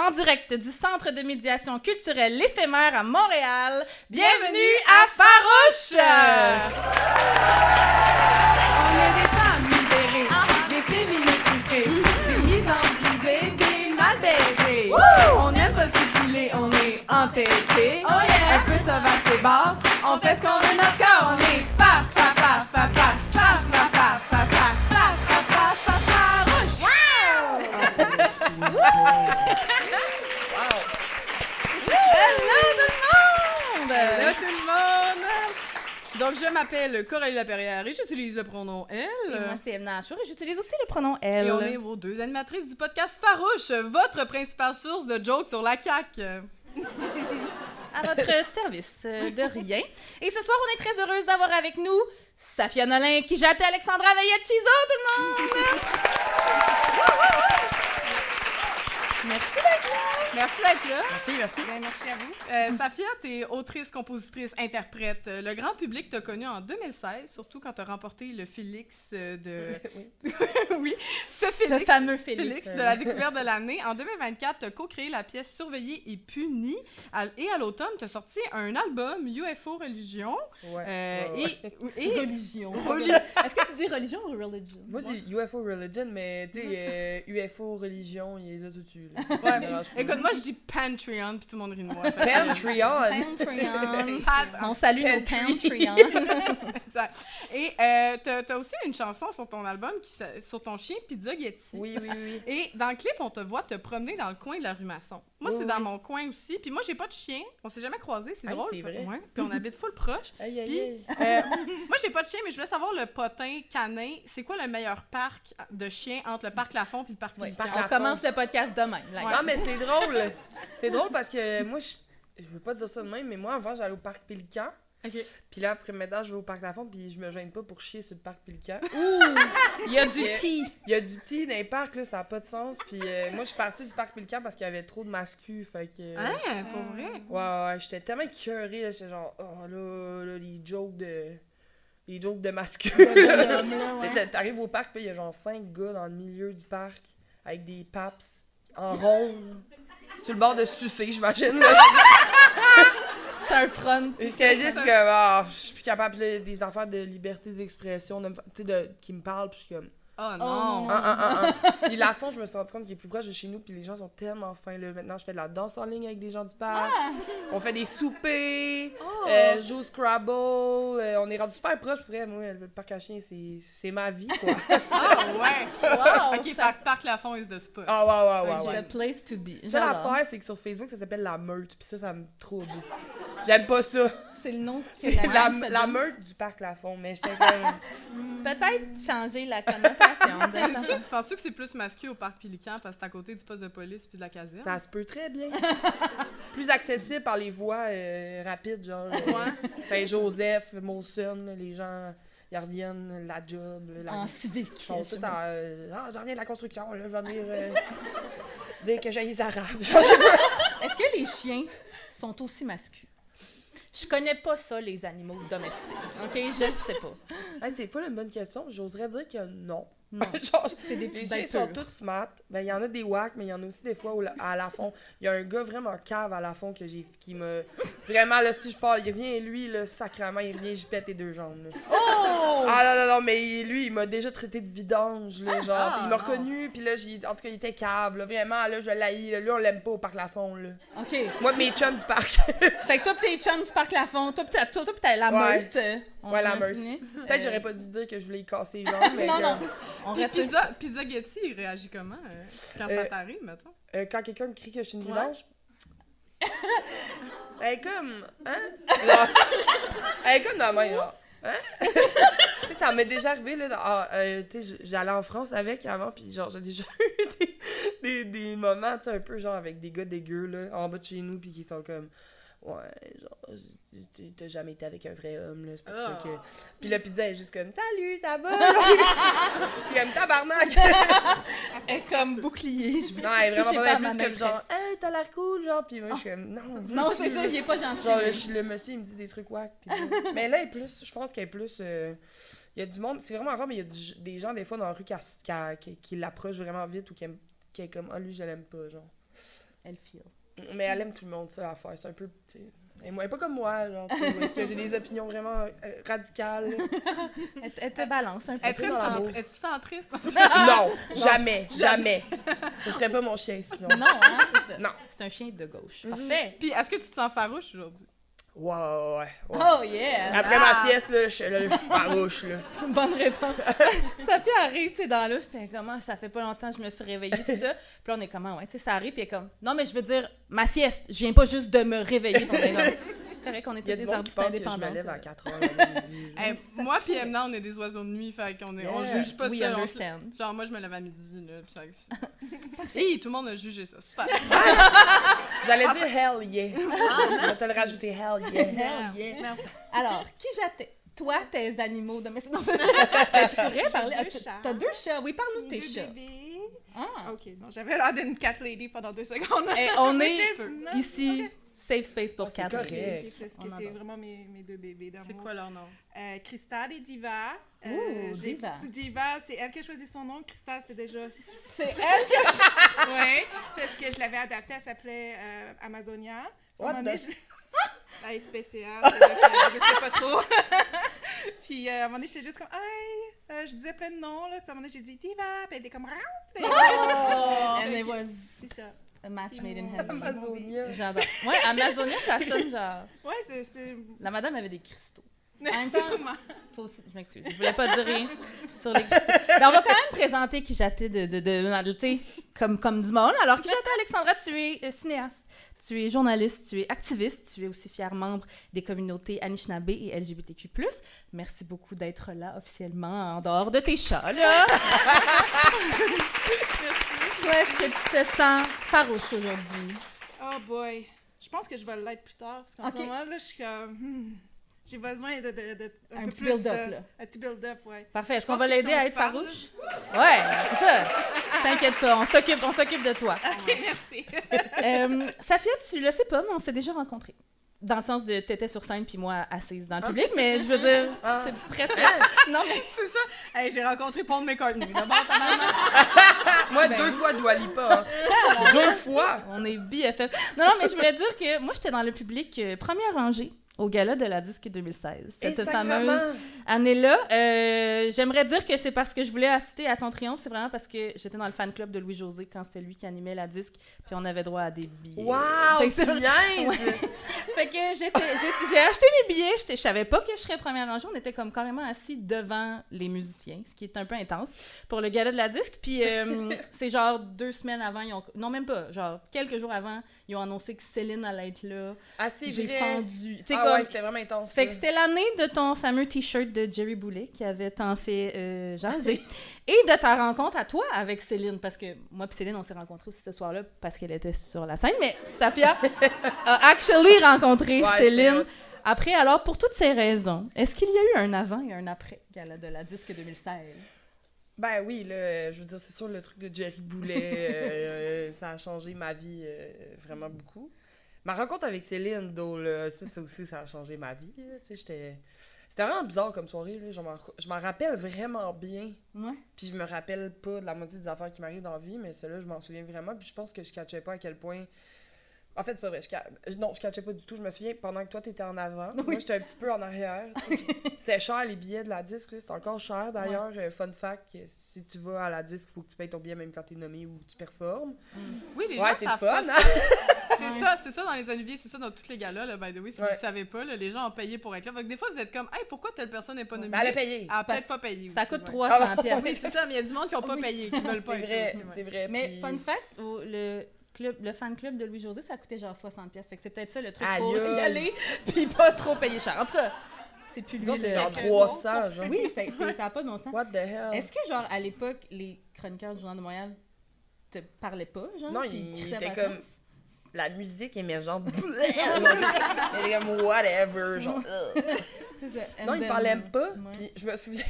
en direct du Centre de médiation culturelle L'Éphémère à Montréal. Bienvenue à Farouche! On est des femmes libérées, des féministes frustrées, des misanthropes, des mal baisées. On aime pas circuler, on est entêtés. Oh yeah! Un peu sauvage chez bar, on fait ce qu'on veut notre corps, on est fa fa fa fa fa fa fa fa fa fa fa fa fa farouche. Hello tout le monde! Hello tout le monde! Donc, je m'appelle Coralie Laperrière et j'utilise le pronom elle. Et moi, c'est Emna Achour et j'utilise aussi le pronom elle. Et on est vos deux animatrices du podcast Farouche, votre principale source de jokes sur la CAQ. À votre service de rien. Et ce soir, on est très heureuse d'avoir avec nous Safia Nolin, qui jette Alexandra Veillet-Chizo, tout le monde! Merci d'être là! Merci d'être là. Merci. Bien, merci à vous. Safia, t'es autrice, compositrice, interprète. Le grand public t'a connue en 2016, surtout quand t'as remporté le Félix de... oui, ce fameux Félix. de la découverte de l'année. En 2024, t'as co-créé la pièce Surveillé et puni. Et à l'automne, t'as sorti un album, UFO Religion. Ouais. Et Religion. Est-ce que tu dis religion ou religion? Moi, j'ai UFO Religion, mais tu sais, UFO Religion, il les a tout dessus. Ouais, écoute, moi, je dis Patreon, puis tout le monde rit de moi. Patreon! On salue nos Pantry. Patreon. Exact. Et t'as aussi une chanson sur ton album, sur ton chien Pizza Getty. Oui. Et dans le clip, on te voit te promener dans le coin de la rue Masson. Moi, c'est dans mon coin aussi. Puis moi, j'ai pas de chien. On s'est jamais croisés, c'est drôle. C'est vrai. Ouais. Puis on habite full proche. Aïe. Puis, moi, j'ai pas de chien, mais je voulais savoir le potin canin. C'est quoi le meilleur parc de chiens entre le parc Lafont et le parc Pélican? parc On Lafont. commence le podcast demain. Là. Ouais. Non, mais c'est drôle. C'est drôle parce que moi, je veux pas dire ça de même, mais moi, avant, j'allais au parc Pélican. OK. Puis là, après maintenant, je vais au parc Lafont, puis je me gêne pas pour chier sur le parc Pélican. Il y a du tea. Il y a du tea dans les parcs, là, ça n'a pas de sens. Puis moi, je suis partie du parc Pélican parce qu'il y avait trop de mascus, fait que... Hein, pour vrai? Ouais, j'étais tellement écœurée, là, j'étais genre, oh là, les jokes de masculins. Tu sais, t'arrives au parc, puis il y a genre 5 gars dans le milieu du parc avec des paps en rond, sur le bord de sucer, j'imagine. Là. C'est un front. C'est juste que, je suis plus capable, là, des affaires de liberté d'expression, tu sais, qui me parlent, puis je suis comme... Oh non! Puis Lafont, je me suis rendu compte qu'il est plus proche de chez nous, puis les gens sont tellement fins, là. Maintenant, je fais de la danse en ligne avec des gens du parc. On fait des soupers, je joue au Scrabble. On est rendu super proche, pour vrai. Moi, le parc à chiens, c'est ma vie, quoi. Ah ouais! Wow! OK, fait que Parc Lafont is the spot. Ah, ouais. The place to be. Ça, l'affaire, c'est que sur Facebook, ça s'appelle la meute, puis ça me trouble. J'aime pas ça. C'est le nom que C'est la meute du parc Lafont, mais j'étais comme... Peut-être changer la connotation. Tu penses-tu que c'est plus masculin au parc Pélican parce que c'est à côté du poste de police puis de la caserne? Ça se peut très bien. Plus accessible par les voies rapides, genre Saint-Joseph, Molson, là, les gens, ils reviennent, la job. En civique. Ils sont tous en... je reviens de la construction, là, je vais venir dire que j'ai les Arabes. Est-ce que les chiens sont aussi masculins? Je connais pas ça, les animaux domestiques. OK? Je le sais pas. C'est full une bonne question. J'oserais dire que non. Non. Genre, C'est des les petites chiens bêtes sont pures. tous smart. Ben, il y en a des whack, mais il y en a aussi des fois où, à Lafont, il y a un gars vraiment cave à Lafont qui me... Vraiment, là, si je parle, il revient, lui, là, sacrément, il revient, j'y pète les deux jambes, là. Oh! Ah non, mais lui, il m'a déjà traité de vidange, là, genre, puis il m'a non. reconnu, puis là, en tout cas, il était cave, là, vraiment, là, je l'haïs, là, lui, on l'aime pas au parc Lafont, là. OK. Moi, mes chums du parc. Fait que toi pis tes chums du parc Lafont, toi pis t'as la Ouais. meute. On Ouais, la a meute. mentionné. Peut-être j'aurais pas dû dire que je voulais y casser les jambes, mais... Non. On Puis retire Pizza Getty, il réagit comment quand ça t'arrive, mettons? Quand quelqu'un me crie que je suis une Ouais. vidange... Elle est comme... Hein? Là. Elle est comme dans ma main, là. Hein? Tu sais, ça m'est déjà arrivé, là. Tu sais, j'allais en France avec avant, puis genre, j'ai déjà eu des moments, tu sais, un peu genre avec des gars dégueux, là, en bas de chez nous, puis qui sont comme... Ouais, genre, t'as jamais été avec un vrai homme, là, c'est pour ça que... Puis la pizza est juste comme, salut, ça va? Puis comme, tabarnak! est comme bouclier. Je Non, elle est touchez vraiment pas à pas ma plus comme maîtresse. genre, hey, t'as l'air cool, genre, pis moi, je suis comme, non. Non, c'est ça, il est pas gentil. Genre, le monsieur, il me dit des trucs whack, pis mais là, je pense qu'elle est plus. Il y a du monde, c'est vraiment rare, mais il y a des gens, des fois, dans la rue qui l'approchent vraiment vite ou qui est comme, ah, lui, je l'aime pas, genre. elle feel. Mais elle aime tout le monde, ça, à faire. C'est un peu, tu sais... Et moi, elle est pas comme moi, genre, tu sais, est-ce que j'ai des opinions vraiment radicales? Elle te balance un peu. Es-tu centriste? Non, jamais. Ce serait pas mon chien, sinon. Non, hein, c'est ça. Non. C'est un chien de gauche. Parfait. Puis, est-ce que tu te sens farouche aujourd'hui? Ouais. Oh yeah! Après ma sieste, là, je suis farouche, là. Bonne réponse. Sophie arrive, tu sais, dans l'œuf, puis elle est comme, ah, ça fait pas longtemps que je me suis réveillée, tout ça. Puis là, on est comment, ouais, tu sais, ça arrive, puis elle est comme, non, mais je veux dire, ma sieste, je viens pas juste de me réveiller. Puis on est comme, c'est correct qu'on est Il y a tous du des monde qui artistes pense que je indépendants. me lève à 4 heures le midi. Moi pis Emna, on est des oiseaux de nuit, fait qu'on on juge pas We ça. understand. Genre, moi, je me lève à midi, là, pis ça... Hey, tout le monde a jugé ça, super. J'allais dire hell yeah. Je vais te le rajouter hell yeah. Hell yeah. Merci. Alors, qui j'attends? Toi, tes animaux domestiques. Non, ben, tu pourrais parler. Deux chats. T'as 2 chats. Oui, parle-nous de tes Mes deux chats. bébés. Ah. Ok, non, j'avais l'air d'une cat lady pendant 2 secondes. Et on Which est is not- ici, safe space pour c'est 4. correct. Ok, c'est On c'est adore. vraiment mes 2 bébés d'amour. C'est quoi leur nom? Cristal et Diva. Ouh, Diva. Diva, c'est elle qui a choisi son nom. Cristal, c'était déjà... C'est elle qui a... Oui, parce que je l'avais adaptée, elle s'appelait Amazonia. What À un moment the- donné, la SPCA, c'est là que je sais pas trop. Puis à un moment donné, j'étais juste comme, hey, je disais plein de noms, là. Puis à un moment donné, j'ai dit Diva, puis elle était comme, And Fait it que was c'est ça. a match made in Mon- heaven. Amazonia. J'adore. Ouais, Amazonia, ça sonne genre... Ouais, c'est... La madame avait des cristaux. C'est comment? Toi aussi, je m'excuse. Je voulais pas dire rien sur les cristaux. Mais on va quand même présenter qui j'étais tu sais, comme du monde. Alors, qui j'étais, Alexandra, tu es cinéaste, tu es journaliste, tu es activiste, tu es aussi fière membre des communautés Anishinaabe et LGBTQ+. Merci beaucoup d'être là officiellement en dehors de tes chats, là. Merci. Toi, est-ce que tu te sens farouche aujourd'hui? Oh boy. Je pense que je vais l'être plus tard, parce qu'en Ok. ce moment, là, je suis comme... j'ai besoin de Un peu petit plus... build-up, là. Un petit build-up, ouais. Parfait. Est-ce Je qu'on pense va que l'aider si on à se être parle, farouche? Ouais, c'est ça. T'inquiète pas, on s'occupe de toi. Ok, merci. Safia, tu le sais pas, mais on s'est déjà rencontrés. Dans le sens de t'étais sur scène puis moi assise dans le public, mais je veux dire, c'est presque... Non, mais... C'est ça. Hey, j'ai rencontré Paul McCartney. D'abord, ta maman. Moi, 2 fois Dua Lipa. Hein. 2 fois. On est BFF. Non, mais je voulais dire que moi, j'étais dans le public première rangée au gala de la Disque 2016. Et Cette sacrement. fameuse année-là. J'aimerais dire que c'est parce que je voulais assister à ton triomphe. C'est vraiment parce que j'étais dans le fan club de Louis-José quand c'était lui qui animait la Disque, puis on avait droit à des billets. Wow, Fait que c'est c'est- niaise! Ouais. Fait que j'ai acheté mes billets. Je savais pas que je serais première rangée. On était comme carrément assis devant les musiciens, ce qui est un peu intense pour le gala de la Disque. Puis c'est genre 2 semaines avant, non même pas, genre quelques jours avant, ils ont annoncé que Céline allait être là. Ah, c'est J'ai vrai. fendu. Tu sais, Ah comme... ouais, c'était vraiment intense. Fait que ça. c'était l'année de ton fameux T-shirt de Jerry Boulet qui avait tant fait jaser. Et de ta rencontre à toi avec Céline. Parce que moi et Céline, on s'est rencontrés aussi ce soir-là parce qu'elle était sur la scène. Mais Safia a actually rencontré Ouais, Céline. c'était Après, alors, pour toutes ces raisons, est-ce qu'il y a eu un avant et un après Gala de la Disque 2016? Ben oui, là, je veux dire, c'est sûr, le truc de Jerry Boulet, ça a changé ma vie vraiment beaucoup. Ma rencontre avec Céline, là, ça aussi, ça a changé ma vie. Là, tu sais, c'était vraiment bizarre comme soirée. Là. Je m'en rappelle vraiment bien. Ouais. Puis je me rappelle pas de la moitié des affaires qui m'arrivent dans la vie, mais celle-là, je m'en souviens vraiment. Puis je pense que je catchais pas à quel point... En fait, c'est pas vrai. Non, je catchais pas du tout. Je me souviens, pendant que toi, t'étais en avant, moi, j'étais un petit peu en arrière. Tu sais. C'était cher, les billets de la disque. C'était encore cher, d'ailleurs. Fun fact, si tu vas à la disque, il faut que tu payes ton billet même quand t'es nommé ou tu performes. Oui, les Ouais, gens c'est savent fun, pas hein? ça. C'est ça dans les Oliviers, c'est ça dans toutes les galas, là, by the way. Si Ouais. vous savez pas, là, les gens ont payé pour être là. Fait que des fois, vous êtes comme, hey, pourquoi telle personne n'est pas nommée? Ben, elle a payé. Elle a peut-être Parce- pas payé. Ça aussi, coûte ouais. 300 pièces. Oui, c'est ça, mais il y a du monde qui n'a pas payé, qui veulent pas C'est être vrai, là aussi, ouais. c'est vrai. Mais puis- fun fact, le fan club de Louis-José, ça coûtait genre 60 pièces. Fait que c'est peut-être ça le truc Aïe, pour y aïe. aller, puis pas trop payer cher. En tout cas, c'est plus lui. Nous autres, c'est le- genre 300, genre. Oui, ça n'a pas de bon sens. What the hell? Est-ce que, genre, à l'époque, les chroniqueurs du Journal de Montréal te parlaient pas, genre? Non, puis ils crissaient étaient patience? comme... La musique émergente. Elle était comme whatever, genre... C'est ça. Non, And ils then, parlaient même pas. ouais. Puis je me souviens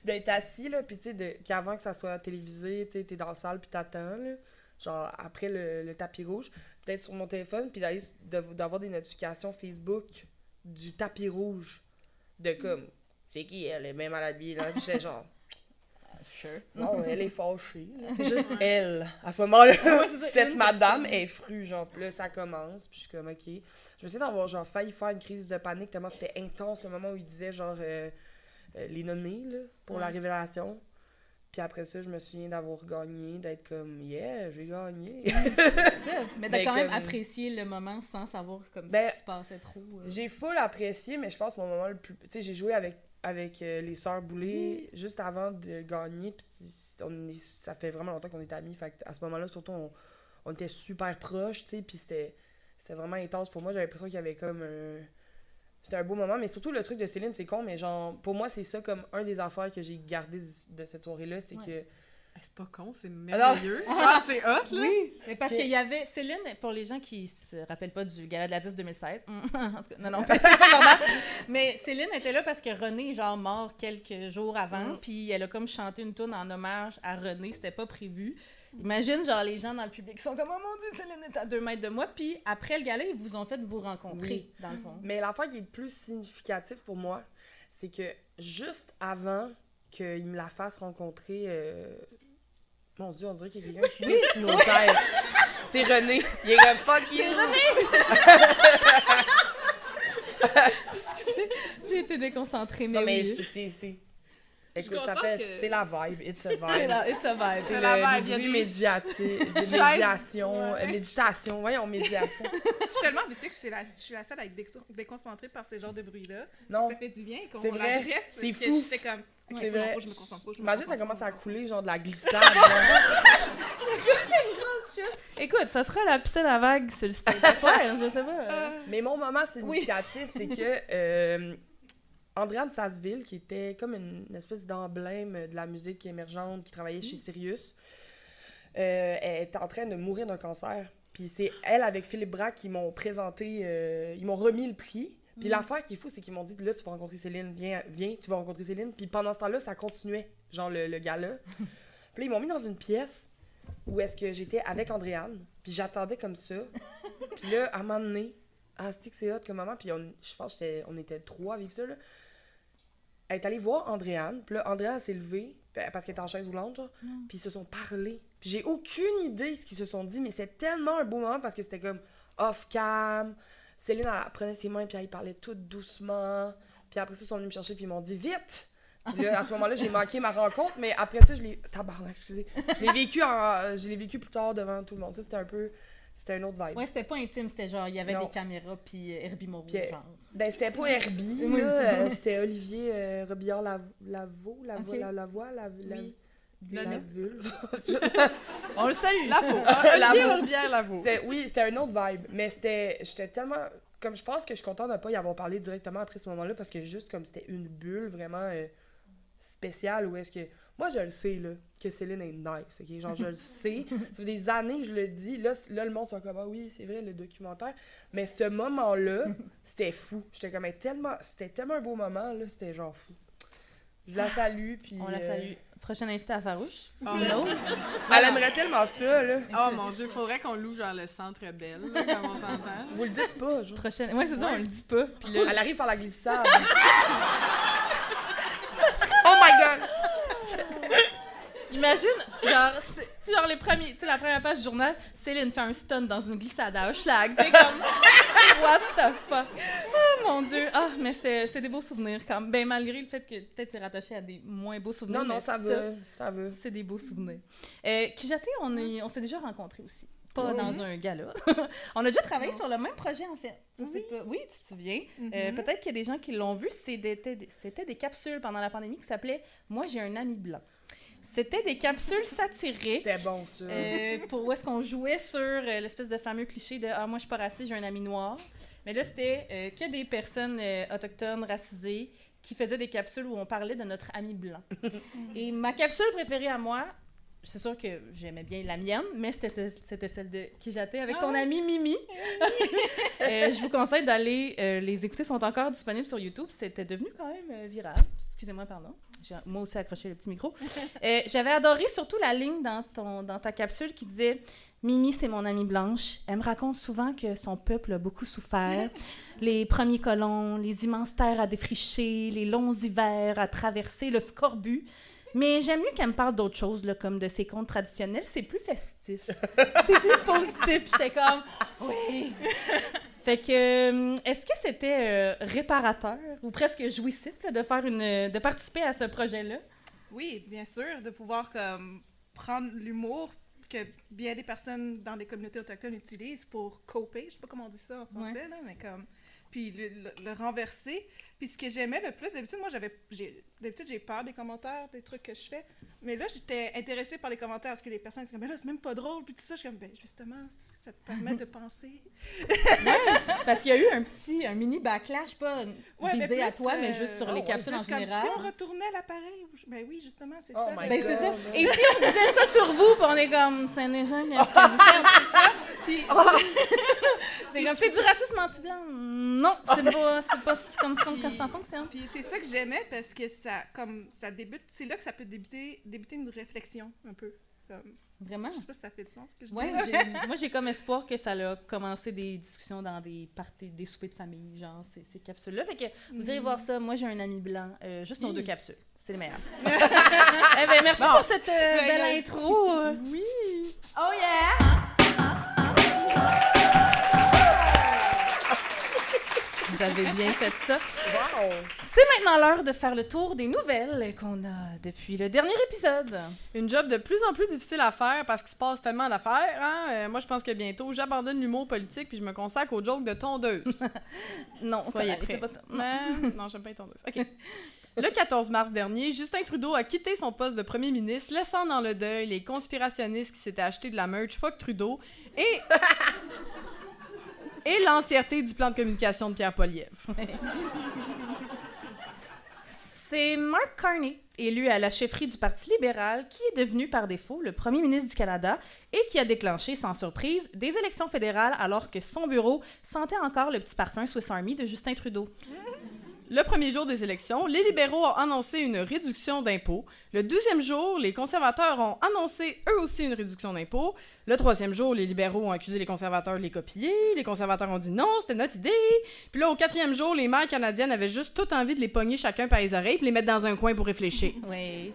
d'être assis, là, puis tu sais, qu'avant que ça soit télévisé, tu sais, t'es dans la salle, puis t'attends, là, genre après le tapis rouge, peut-être sur mon téléphone, puis d'avoir des notifications Facebook du tapis rouge, de comme, c'est qui elle, est même à la bille, là, puis j'étais genre... Sure. Non, elle est fâchée. Là. C'est juste elle. À ce moment-là, c'est ça, cette une madame personne. est frue, genre. Puis là, ça commence. Puis je suis comme, OK. Je me souviens d'avoir, genre, failli faire une crise de panique tellement c'était intense le moment où il disait, genre, les nommés, là, pour la révélation. Puis après ça, je me souviens d'avoir gagné, d'être comme, yeah, j'ai gagné. C'est ça. Mais t'as Mais quand même comme- apprécié le moment sans savoir comme Ben, ce qui se passait trop. J'ai full apprécié, mais je pense que mon moment le plus... Tu sais, j'ai joué avec les sœurs Boulay juste avant de gagner, puis ça fait vraiment longtemps qu'on est amis, fait à ce moment-là, surtout, on était super proches, tu sais, puis c'était vraiment intense pour moi, j'avais l'impression qu'il y avait comme C'était un beau moment, mais surtout le truc de Céline, c'est con, mais genre, pour moi, c'est ça comme un des affaires que j'ai gardé de cette soirée-là, c'est que... C'est pas con, c'est merveilleux. Ah, c'est hot, là. Oui, mais parce Puis- qu'il y avait Céline, pour les gens qui se rappellent pas du Gala de la 10 2016, en tout cas, non, c'est pas normal, mais Céline était là parce que René est genre mort quelques jours avant, puis elle a comme chanté une tourne en hommage à René, c'était pas prévu. Imagine, genre, les gens dans le public sont comme « Oh mon Dieu, Céline est à 2 mètres de moi », puis après le gala, ils vous ont fait vous rencontrer, Oui. dans le fond. Mais l'affaire qui est le plus significatif pour moi, c'est que juste avant qu'il me la fasse rencontrer... Mon Dieu, on dirait qu'il y a quelqu'un qui dessine nos terres. C'est René. Il est comme « Fuck you! » J'ai été déconcentrée, mais Non, mais oui. c'est... Écoute, ça contente fait... que- C'est la vibe. It's a C'est vibe. it's a vibe. C'est la le vibe, il y a bruit des- médiation, Ouais. méditation. Voyons, médiation. Je suis tellement habituée que je suis la seule à être déconcentrée par ces genres de bruits-là. Non, Ça fait du bien qu'on C'est la vrai, dresse. c'est parce que fou. j'étais comme... ok, C'est non, vrai. faut que je me concentre pas, je me imagine ça concentre commence pas. à couler, genre de la glissade. genre. Écoute, ça sera la piscine à vague sur le stage ce soir, je sais pas. Mais mon moment significatif, c'est que Andréane Sasseville, qui était comme une espèce d'emblème de la musique émergente, qui travaillait chez Sirius, elle était en train de mourir d'un cancer. Puis c'est elle, avec Philippe Braque, qui m'ont présenté, ils m'ont remis le prix. Puis l'affaire qui est fou, c'est qu'ils m'ont dit, là, tu vas rencontrer Céline, viens, tu vas rencontrer Céline. Puis pendant ce temps-là, ça continuait, genre le gala. Puis là, ils m'ont mis dans une pièce où est-ce que j'étais avec Andréane, puis j'attendais comme ça. Puis là, à un moment donné, c'est hot comme moment, puis je pense qu'on était 3 à vivre ça, là. Elle est allée voir Andréane, puis là, Andréane s'est levée, parce qu'elle était en chaise roulante, genre, puis ils se sont parlé. Puis j'ai aucune idée de ce qu'ils se sont dit, mais c'est tellement un beau moment, parce que c'était comme off-cam. Céline, elle prenait ses mains, puis elle parlait tout doucement. Puis après ça, ils sont venus me chercher, puis ils m'ont dit « Vite! » Puis là, à ce moment-là, j'ai manqué ma rencontre, mais après ça, je l'ai... Tabarnak, excusez. Je l'ai vécu plus tard devant tout le monde. Ça, c'était un peu... C'était une autre vibe. Ouais, c'était pas intime, c'était genre, il y avait Non. des caméras, puis Herbie Moreau, Puis, genre. Ben, c'était pas Herbie, Oui, là. C'était Olivier Robillard Lavaux, Ok. la voix, la Lana. vulve. On le salue! Lavo. Lavo. Olivier Orbière Lavo. C'était une autre vibe, mais j'étais tellement... Comme je pense que je suis contente de ne pas y avoir parlé directement après ce moment-là, parce que juste comme c'était une bulle vraiment spéciale, où est-ce que... Moi, je le sais, là, que Céline est nice, OK? Genre, je le sais. Ça fait des années que je le dis. Là, le monde sont comme « Ah oui, c'est vrai, le documentaire. » Mais ce moment-là, c'était fou. J'étais comme C'était tellement un beau moment, là. C'était genre fou. Je la salue, puis... On la salue. Prochaine invitée à Farouche. Oh, Rose. Elle aimerait tellement ça, là. oh mon Dieu, faudrait qu'on loue genre le Centre Bell, là, comme on s'entend. Vous le dites pas, genre. Prochaine... Ouais, c'est ça, on le dit pas. Puis là, Elle arrive par la glissade. Oh my God! imagine, genre, tu sais, genre les premiers, tu sais, la première page du journal, Céline fait un stunt dans une glissade à Hochelag, tu sais, comme, what the fuck? Oh mon Dieu, mais c'était des beaux souvenirs, quand même. Ben, malgré le fait que peut-être c'est rattaché à des moins beaux souvenirs. Non, mais ça va. C'est des beaux souvenirs. Kijaté, on s'est déjà rencontrés aussi. Pas Oui. dans un gala. On a déjà travaillé sur le même projet, en fait. Je sais pas. Oui, tu te souviens. Peut-être qu'il y a des gens qui l'ont vu. C'était des capsules pendant la pandémie qui s'appelaient « Moi, j'ai un ami blanc ». C'était des capsules satiriques. C'était bon, ça. Pour où est-ce qu'on jouait sur l'espèce de fameux cliché de « Ah, moi, je suis pas raciste, j'ai un ami noir ». Mais là, c'était que des personnes autochtones, racisées, qui faisaient des capsules où on parlait de notre ami blanc. Et ma capsule préférée à moi, c'est sûr que j'aimais bien la mienne, mais c'était celle de Kijaté avec ton ami Mimi. Je vous conseille d'aller les écouter, sont encore disponibles sur YouTube. C'était devenu quand même viral. Excusez-moi, pardon. J'ai moi aussi accroché le petit micro. J'avais adoré surtout la ligne dans ta capsule qui disait « Mimi, c'est mon amie blanche. Elle me raconte souvent que son peuple a beaucoup souffert. Les premiers colons, les immenses terres à défricher, les longs hivers à traverser, le scorbut. Mais j'aime mieux qu'elle me parle d'autres choses, là, comme de ses contes traditionnels. C'est plus festif. C'est plus positif. J'étais comme, oui. Fait que, est-ce que c'était réparateur ou presque jouissif là, de participer à ce projet-là? Oui, bien sûr, de pouvoir comme, prendre l'humour que bien des personnes dans des communautés autochtones utilisent pour coper. Je sais pas comment on dit ça en français, là, mais comme... Puis le renverser. Puis ce que j'aimais le plus, d'habitude, moi, d'habitude, j'ai peur des commentaires, des trucs que je fais. Mais là, j'étais intéressée par les commentaires, parce que les personnes disent comme, ben là, c'est même pas drôle, puis tout ça. Je suis comme, ben justement, ça te permet de penser. Parce qu'il y a eu un mini backlash, pas visé plus, à toi, mais juste sur les capsules en général. Comme si on retournait l'appareil. Ben oui, justement, c'est ça. Ben c'est ça. Et si on disait ça sur vous, puis on est comme, c'est des gens, est-ce que vous faites, c'est ça? Puis c'est comme, c'est du racisme anti-blanc. Non, c'est pas comme ça fonctionne. Puis c'est ça que j'aimais, parce que ça débute, c'est là que ça peut débuter une réflexion, un peu. Comme, vraiment? Je sais pas si ça fait du sens, ce que je dis. Moi, j'ai comme espoir que ça a commencé des discussions dans des parties, des soupers de famille, genre ces capsules-là. Fait que vous irez voir ça. Moi, j'ai un ami blanc. Juste nos 2 capsules. C'est les meilleurs. Eh bien, merci pour cette belle intro. Oui! Oh yeah! Vous avez bien fait ça. Wow! C'est maintenant l'heure de faire le tour des nouvelles qu'on a depuis le dernier épisode. Une job de plus en plus difficile à faire parce qu'il se passe tellement d'affaires. Hein? Moi, je pense que bientôt, j'abandonne l'humour politique puis je me consacre aux jokes de tondeuse. Non, soyez prêts. Pas ça. Non, j'aime pas les tondeuses. OK. Le 14 mars dernier, Justin Trudeau a quitté son poste de premier ministre, laissant dans le deuil les conspirationnistes qui s'étaient achetés de la merch Fuck Trudeau et l'entièreté du plan de communication de Pierre Poilievre. C'est Mark Carney, élu à la chefferie du Parti libéral, qui est devenu par défaut le premier ministre du Canada et qui a déclenché, sans surprise, des élections fédérales alors que son bureau sentait encore le petit parfum Swiss Army de Justin Trudeau. Le premier jour des élections, les libéraux ont annoncé une réduction d'impôts. Le 12e jour, les conservateurs ont annoncé eux aussi une réduction d'impôts. Le 3e jour, les libéraux ont accusé les conservateurs de les copier. Les conservateurs ont dit non, c'était notre idée. Puis là, au 4e jour, les maires canadiennes avaient juste toute envie de les pogner chacun par les oreilles et les mettre dans un coin pour réfléchir. Oui.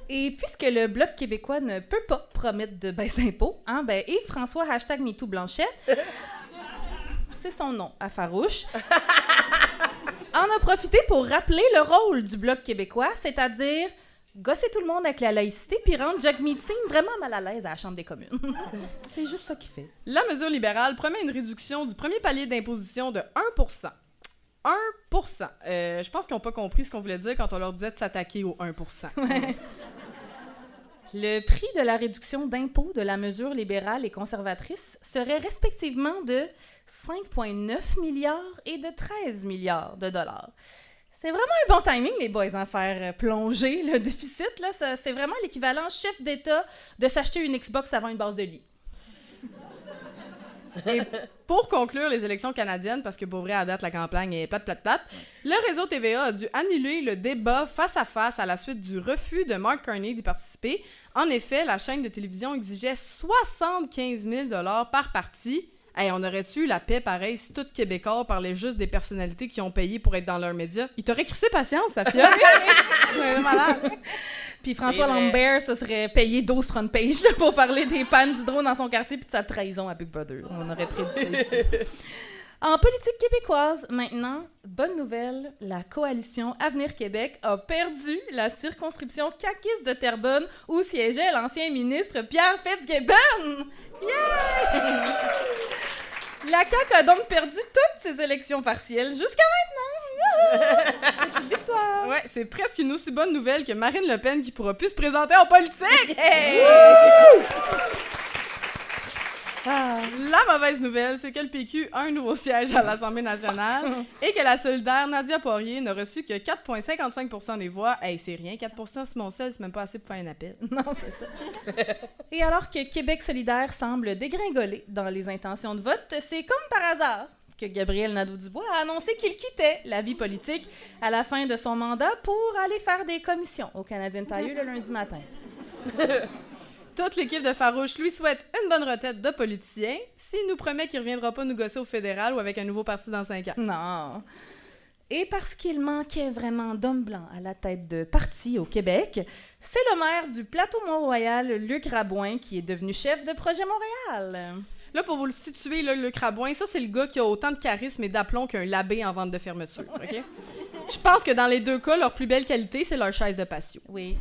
Et puisque le Bloc québécois ne peut pas promettre de baisse d'impôts, hein, ben Yves-François #MeTooBlanchette, c'est son nom à farouche, en a profité pour rappeler le rôle du Bloc québécois, c'est-à-dire gosser tout le monde avec la laïcité puis rendre Jack Meeting vraiment mal à l'aise à la Chambre des communes. C'est juste ça qu'il fait. La mesure libérale promet une réduction du premier palier d'imposition de 1%. 1%. Je pense qu'ils n'ont pas compris ce qu'on voulait dire quand on leur disait de s'attaquer au 1%. Ouais. Le prix de la réduction d'impôt de la mesure libérale et conservatrice serait respectivement de 5,9 milliards et de 13 milliards de dollars. C'est vraiment un bon timing, les boys, en faire plonger le déficit. Là, c'est vraiment l'équivalent chef d'État de s'acheter une Xbox avant une base de lit. Et pour conclure les élections canadiennes, parce que pour vrai, à date, la campagne est plate, le réseau TVA a dû annuler le débat face à la suite du refus de Mark Carney d'y participer. En effet, la chaîne de télévision exigeait 75 000 $ par parti. Hey, on aurait-tu eu la paix pareil si tout Québécois parlait juste des personnalités qui ont payé pour être dans leurs médias? Il t'aurait crissé patience, Safia. C'est malade. Puis François Lambert se serait payé 12 front page là, pour parler des pannes d'hydro dans son quartier puis de sa trahison à Big Brother. On aurait prédit ça. En politique québécoise, maintenant, bonne nouvelle, la coalition Avenir Québec a perdu la circonscription caquiste de Terrebonne où siégeait l'ancien ministre Pierre Fitzgibbon. Yeah! La CAQ a donc perdu toutes ses élections partielles jusqu'à maintenant. Petite victoire. Ouais, c'est presque une aussi bonne nouvelle que Marine Le Pen qui pourra plus se présenter en politique. Yeah! La mauvaise nouvelle, c'est que le PQ a un nouveau siège à l'Assemblée nationale et que la solidaire Nadia Poirier n'a reçu que 4,55% des voix. Hey, c'est rien, 4% sur mon sel, c'est même pas assez pour faire un appel. Non, c'est ça. Et alors que Québec solidaire semble dégringoler dans les intentions de vote, c'est comme par hasard que Gabriel Nadeau-Dubois a annoncé qu'il quittait la vie politique à la fin de son mandat pour aller faire des commissions au Canadien Tire le lundi matin. Toute l'équipe de Farouche lui souhaite une bonne retraite de politicien s'il nous promet qu'il ne reviendra pas nous gosser au fédéral ou avec un nouveau parti dans 5 ans. Non. Et parce qu'il manquait vraiment d'hommes blancs à la tête de parti au Québec, c'est le maire du plateau Mont-Royal, Luc Rabouin, qui est devenu chef de projet Montréal. Là, pour vous le situer, là, Luc Rabouin, ça, c'est le gars qui a autant de charisme et d'aplomb qu'un labé en vente de fermeture, OK? Je pense que dans les deux cas, leur plus belle qualité, c'est leur chaise de patio. Oui.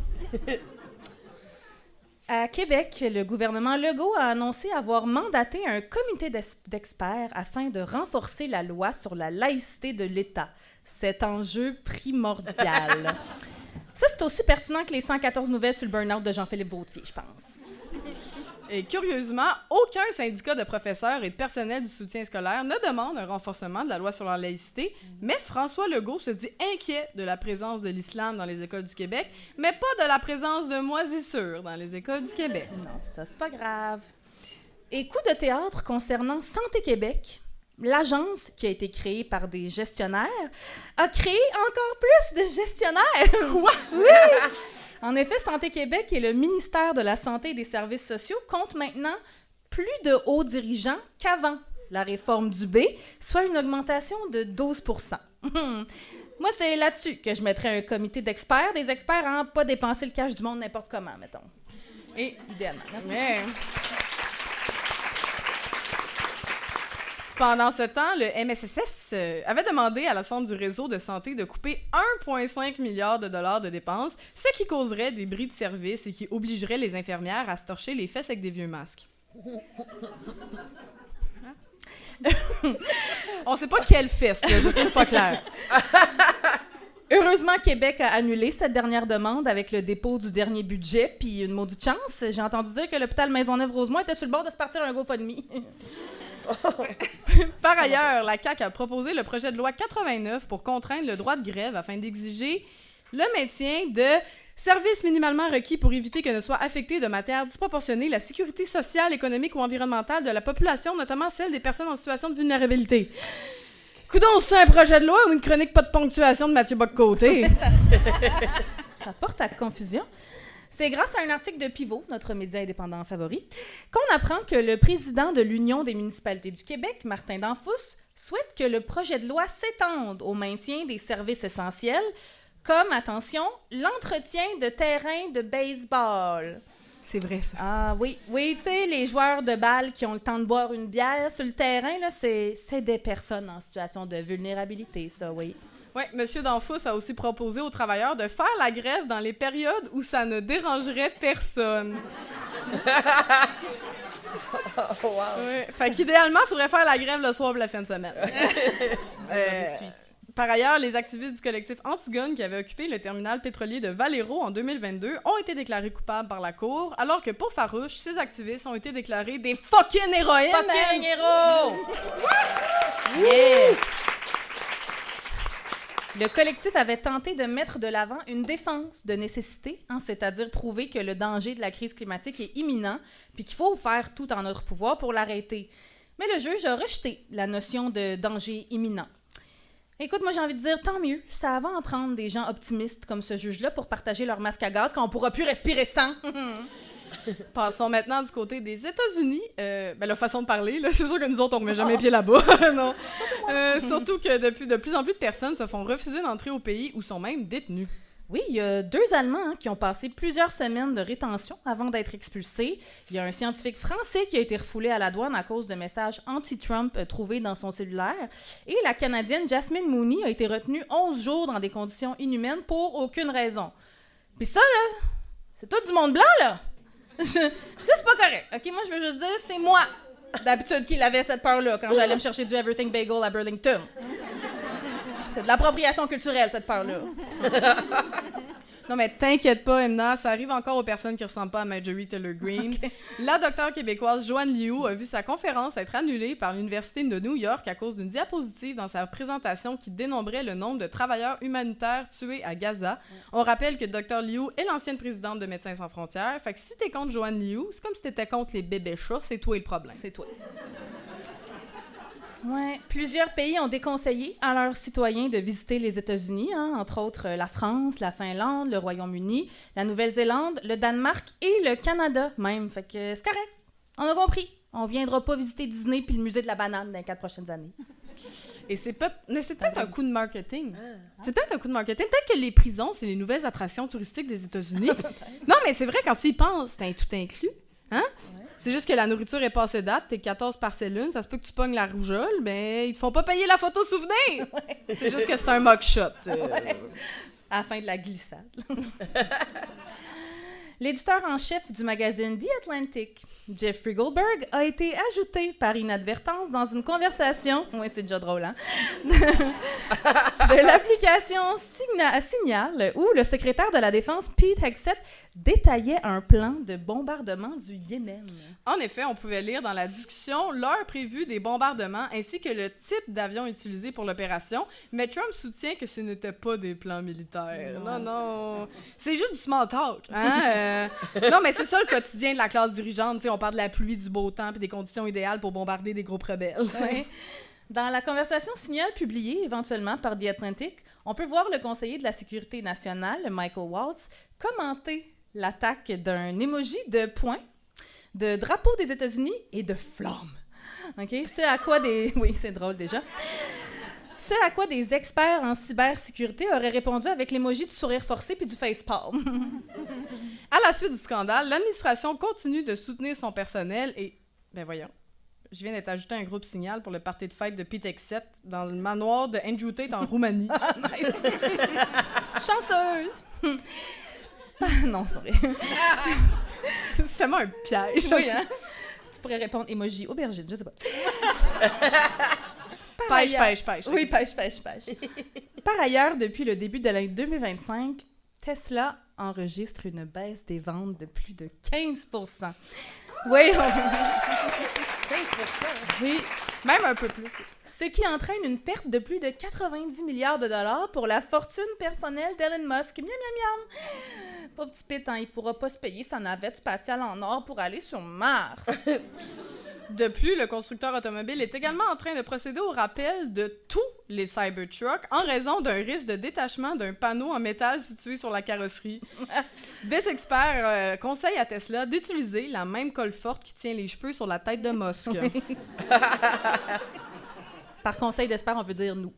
À Québec, le gouvernement Legault a annoncé avoir mandaté un comité d'experts afin de renforcer la loi sur la laïcité de l'État. Cet enjeu primordial. Ça, c'est aussi pertinent que les 114 nouvelles sur le burn-out de Jean-Philippe Vautier, je pense. Et curieusement, aucun syndicat de professeurs et de personnel du soutien scolaire ne demande un renforcement de la loi sur la laïcité, mais François Legault se dit inquiet de la présence de l'islam dans les écoles du Québec, mais pas de la présence de moisissures dans les écoles du Québec. Non, ça, c'est pas grave. Et coup de théâtre concernant Santé Québec, l'agence qui a été créée par des gestionnaires a créé encore plus de gestionnaires. Quoi? Oui! En effet, Santé Québec et le ministère de la Santé et des Services sociaux comptent maintenant plus de hauts dirigeants qu'avant la réforme Dubé, soit une augmentation de 12 %. Moi, c'est là-dessus que je mettrais un comité d'experts, des experts à pas dépenser le cash du monde n'importe comment, mettons. Et idéalement. mais... Pendant ce temps, le MSSS avait demandé à la Centre du réseau de santé de couper 1,5 milliard de dollars de dépenses, ce qui causerait des bris de service et qui obligerait les infirmières à se torcher les fesses avec des vieux masques. On sait pas quelle fesse, là, je sais, c'est pas clair. Heureusement, Québec a annulé cette dernière demande avec le dépôt du dernier budget, puis une maudite chance. J'ai entendu dire que l'hôpital Maisonneuve-Rosemont était sur le bord de se partir un GoFundMe. Par ailleurs, la CAQ a proposé le projet de loi 89 pour contraindre le droit de grève afin d'exiger le maintien de services minimalement requis pour éviter que ne soit affectée de manière disproportionnée la sécurité sociale, économique ou environnementale de la population, notamment celle des personnes en situation de vulnérabilité. Coudon, c'est un projet de loi ou une chronique pas de ponctuation de Mathieu Bock-Côté? Ça porte à confusion. C'est grâce à un article de Pivot, notre média indépendant favori, qu'on apprend que le président de l'Union des municipalités du Québec, Martin Danfous, souhaite que le projet de loi s'étende au maintien des services essentiels, comme, attention, l'entretien de terrains de baseball. C'est vrai, ça. Ah oui, oui, tu sais, les joueurs de balle qui ont le temps de boire une bière sur le terrain, là, c'est des personnes en situation de vulnérabilité, ça, oui. Oui, M. Danfous a aussi proposé aux travailleurs de faire la grève dans les périodes où ça ne dérangerait personne. Wow. Ouais. Fait qu'idéalement, il faudrait faire la grève le soir pour la fin de semaine. Par ailleurs, les activistes du collectif Antigone qui avaient occupé le terminal pétrolier de Valero en 2022 ont été déclarés coupables par la Cour, alors que pour Farouche, ces activistes ont été déclarés des fucking héroïnes! Fucking héros! Yeah! Le collectif avait tenté de mettre de l'avant une défense de nécessité, hein, c'est-à-dire prouver que le danger de la crise climatique est imminent, puis qu'il faut faire tout en notre pouvoir pour l'arrêter. Mais le juge a rejeté la notion de danger imminent. Écoute, moi j'ai envie de dire, tant mieux, ça va en prendre des gens optimistes comme ce juge-là pour partager leur masque à gaz quand on pourra plus respirer sans. Passons maintenant du côté des États-Unis. La façon de parler, là, c'est sûr que nous autres, on ne remet jamais pied là-bas. Non. Surtout que depuis de plus en plus de personnes se font refuser d'entrer au pays ou sont même détenues. Oui, il y a 2 Allemands qui ont passé plusieurs semaines de rétention avant d'être expulsés. Il y a un scientifique français qui a été refoulé à la douane à cause de messages anti-Trump trouvés dans son cellulaire. Et la Canadienne Jasmine Mooney a été retenue 11 jours dans des conditions inhumaines pour aucune raison. Puis ça, là, c'est tout du monde blanc, là! Ça, c'est pas correct. OK, moi, je veux juste dire, c'est moi, d'habitude, qui l'avais cette peur-là quand j'allais me chercher du Everything Bagel à Burlington. C'est de l'appropriation culturelle, cette peur-là. Non, mais t'inquiète pas, Emna, ça arrive encore aux personnes qui ressemblent pas à Marjorie Taylor Greene. Okay. La docteure québécoise Joanne Liu a vu sa conférence être annulée par l'Université de New York à cause d'une diapositive dans sa présentation qui dénombrait le nombre de travailleurs humanitaires tués à Gaza. On rappelle que Dr. Liu est l'ancienne présidente de Médecins sans frontières. Fait que si t'es contre Joanne Liu, c'est comme si t'étais contre les bébés chats, c'est toi le problème. C'est toi. Ouais. Plusieurs pays ont déconseillé à leurs citoyens de visiter les États-Unis, hein, entre autres la France, la Finlande, le Royaume-Uni, la Nouvelle-Zélande, le Danemark et le Canada même. Fait que c'est correct. On a compris. On viendra pas visiter Disney puis le musée de la banane dans les 4 prochaines années. Et c'est peut-être un coup de marketing. C'est peut-être un coup de marketing. Peut-être que les prisons, c'est les nouvelles attractions touristiques des États-Unis. Non, mais c'est vrai, quand tu y penses, c'est un tout inclus. Hein? Ouais. C'est juste que la nourriture est passée date, t'es 14 par cellule, ça se peut que tu pognes la rougeole, ben ils te font pas payer la photo souvenir! Ouais. C'est juste que c'est un mock-shot. Ouais. À la fin de la glissade. L'éditeur en chef du magazine The Atlantic, Jeffrey Goldberg, a été ajouté par inadvertance dans une conversation, oui c'est déjà drôle, hein, de l'application Signal, où le secrétaire de la Défense, Pete Hegseth, détaillait un plan de bombardement du Yémen. En effet, on pouvait lire dans la discussion l'heure prévue des bombardements ainsi que le type d'avion utilisé pour l'opération, mais Trump soutient que ce n'était pas des plans militaires. Non. C'est juste du small talk, hein? Non, mais c'est ça le quotidien de la classe dirigeante. T'sais, on parle de la pluie, du beau temps puis des conditions idéales pour bombarder des groupes rebelles. Ouais. Dans la conversation Signal publiée éventuellement par The Atlantic, on peut voir le conseiller de la Sécurité nationale, Michael Waltz, commenter l'attaque d'un emoji de poing, de drapeau des États-Unis et de flammes. Okay? Ce à quoi des... Oui, c'est drôle déjà. Ce à quoi des experts en cybersécurité auraient répondu avec l'emoji du sourire forcé puis du facepalm. À la suite du scandale, l'administration continue de soutenir son personnel et... Ben voyons. Je viens d'être ajouté à un groupe Signal pour le party de fête de Pete Hegseth dans le manoir de Andrew Tate en Roumanie. Nice! Chanceuse! Non, c'est pas vrai. C'est tellement un piège. Oui, hein? Tu pourrais répondre emoji aubergine, je sais pas. Pêche. Oui, pêche. Par ailleurs, depuis le début de l'année 2025, Tesla enregistre une baisse des ventes de plus de 15%. Oui, 15%? Oui. Même un peu plus. Ce qui entraîne une perte de plus de 90 milliards de dollars pour la fortune personnelle d'Elon Musk. Miam, miam, miam! Pas petit pit, hein, il pourra pas se payer sa navette spatiale en or pour aller sur Mars. De plus, le constructeur automobile est également en train de procéder au rappel de tous les Cybertrucks en raison d'un risque de détachement d'un panneau en métal situé sur la carrosserie. Des experts conseillent à Tesla d'utiliser la même colle forte qui tient les cheveux sur la tête de Musk. Par conseil d'experts, on veut dire nous.